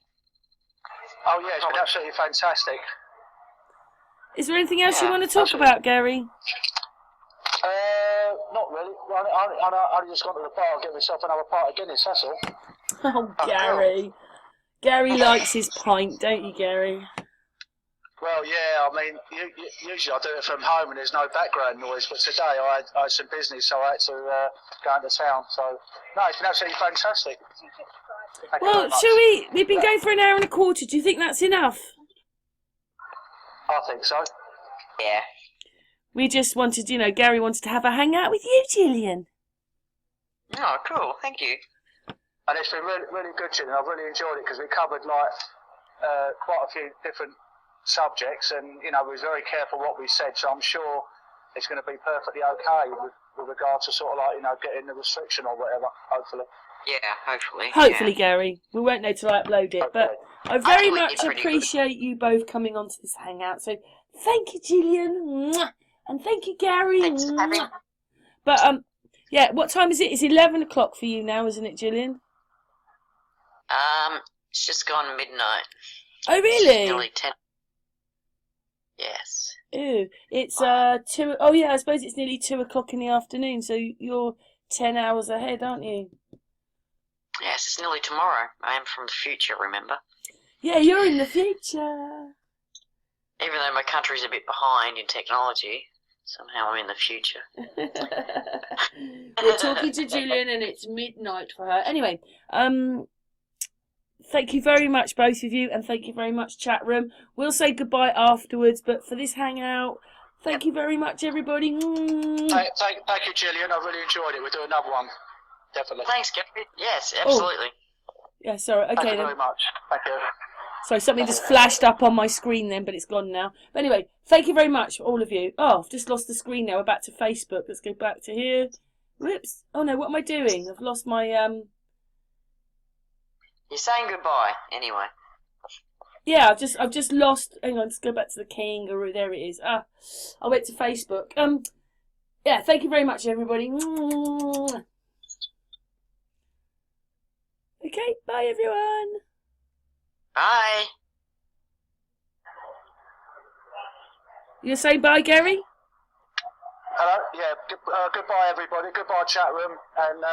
Speaker 2: Oh, yeah, it's been absolutely fantastic.
Speaker 1: Is there anything else you want to talk about, Gary?
Speaker 2: Not really. I just gone to the bar and get myself another pint of Guinness, that's all.
Speaker 1: Oh, Gary. Gary likes his pint, don't you, Gary?
Speaker 2: Well, yeah, I mean, usually I do it from home and there's no background noise, but today I had some business, so I had to go into town. So, no, it's been absolutely fantastic.
Speaker 1: Well, we've been going for an hour and a quarter. Do you think that's enough?
Speaker 2: I think so.
Speaker 3: Yeah.
Speaker 1: We just wanted, Gary wanted to have a hangout with you, Jillian.
Speaker 3: Oh, cool. Thank you.
Speaker 2: And it's been really, really good, Jillian. I've really enjoyed it because we covered, quite a few different subjects, and we was very careful what we said, so I'm sure it's going to be perfectly okay with regard to sort of getting the restriction or whatever, hopefully.
Speaker 3: Yeah, hopefully.
Speaker 1: Hopefully, yeah. Gary. We won't know till I upload it, but I very much appreciate you both coming onto this hangout, so thank you, Jillian, and thank you, Gary.
Speaker 3: Thanks for having me.
Speaker 1: But yeah, what time is it? It's 11 o'clock for you now, isn't it, Jillian?
Speaker 3: It's just gone midnight.
Speaker 1: Oh, really?
Speaker 3: It's nearly 10. Yes.
Speaker 1: Ooh, it's 2. Oh yeah, I suppose it's nearly 2 o'clock in the afternoon. So you're 10 hours ahead, aren't you?
Speaker 3: Yes, it's nearly tomorrow. I am from the future, remember?
Speaker 1: Yeah, you're in the future.
Speaker 3: Even though my country's a bit behind in technology, somehow I'm in the future.
Speaker 1: We're talking to Jillian and it's midnight for her. Anyway, thank you very much, both of you, and thank you very much, chat room. We'll say goodbye afterwards, but for this hangout, thank you very much, everybody.
Speaker 2: Thank you, Jillian. I really enjoyed it. We'll do another one. Definitely.
Speaker 3: Thanks, Gary. Yes, absolutely.
Speaker 1: Yeah, sorry. Okay,
Speaker 2: Thank you
Speaker 1: then.
Speaker 2: very much. Thank you.
Speaker 1: Sorry, something just flashed up on my screen then, but it's gone now. But anyway, thank you very much, all of you. Oh, I've just lost the screen now. We're back to Facebook. Let's go back to here. Whoops. Oh no, what am I doing? I've lost my
Speaker 3: You're saying goodbye, anyway.
Speaker 1: Yeah, I've just lost. Hang on, let's go back to the kangaroo. There it is. I went to Facebook. Yeah, thank you very much, everybody. Okay, bye, everyone.
Speaker 3: Bye.
Speaker 1: You say bye, Gary?
Speaker 2: Hello. Yeah. Goodbye, everybody. Goodbye, chat room. And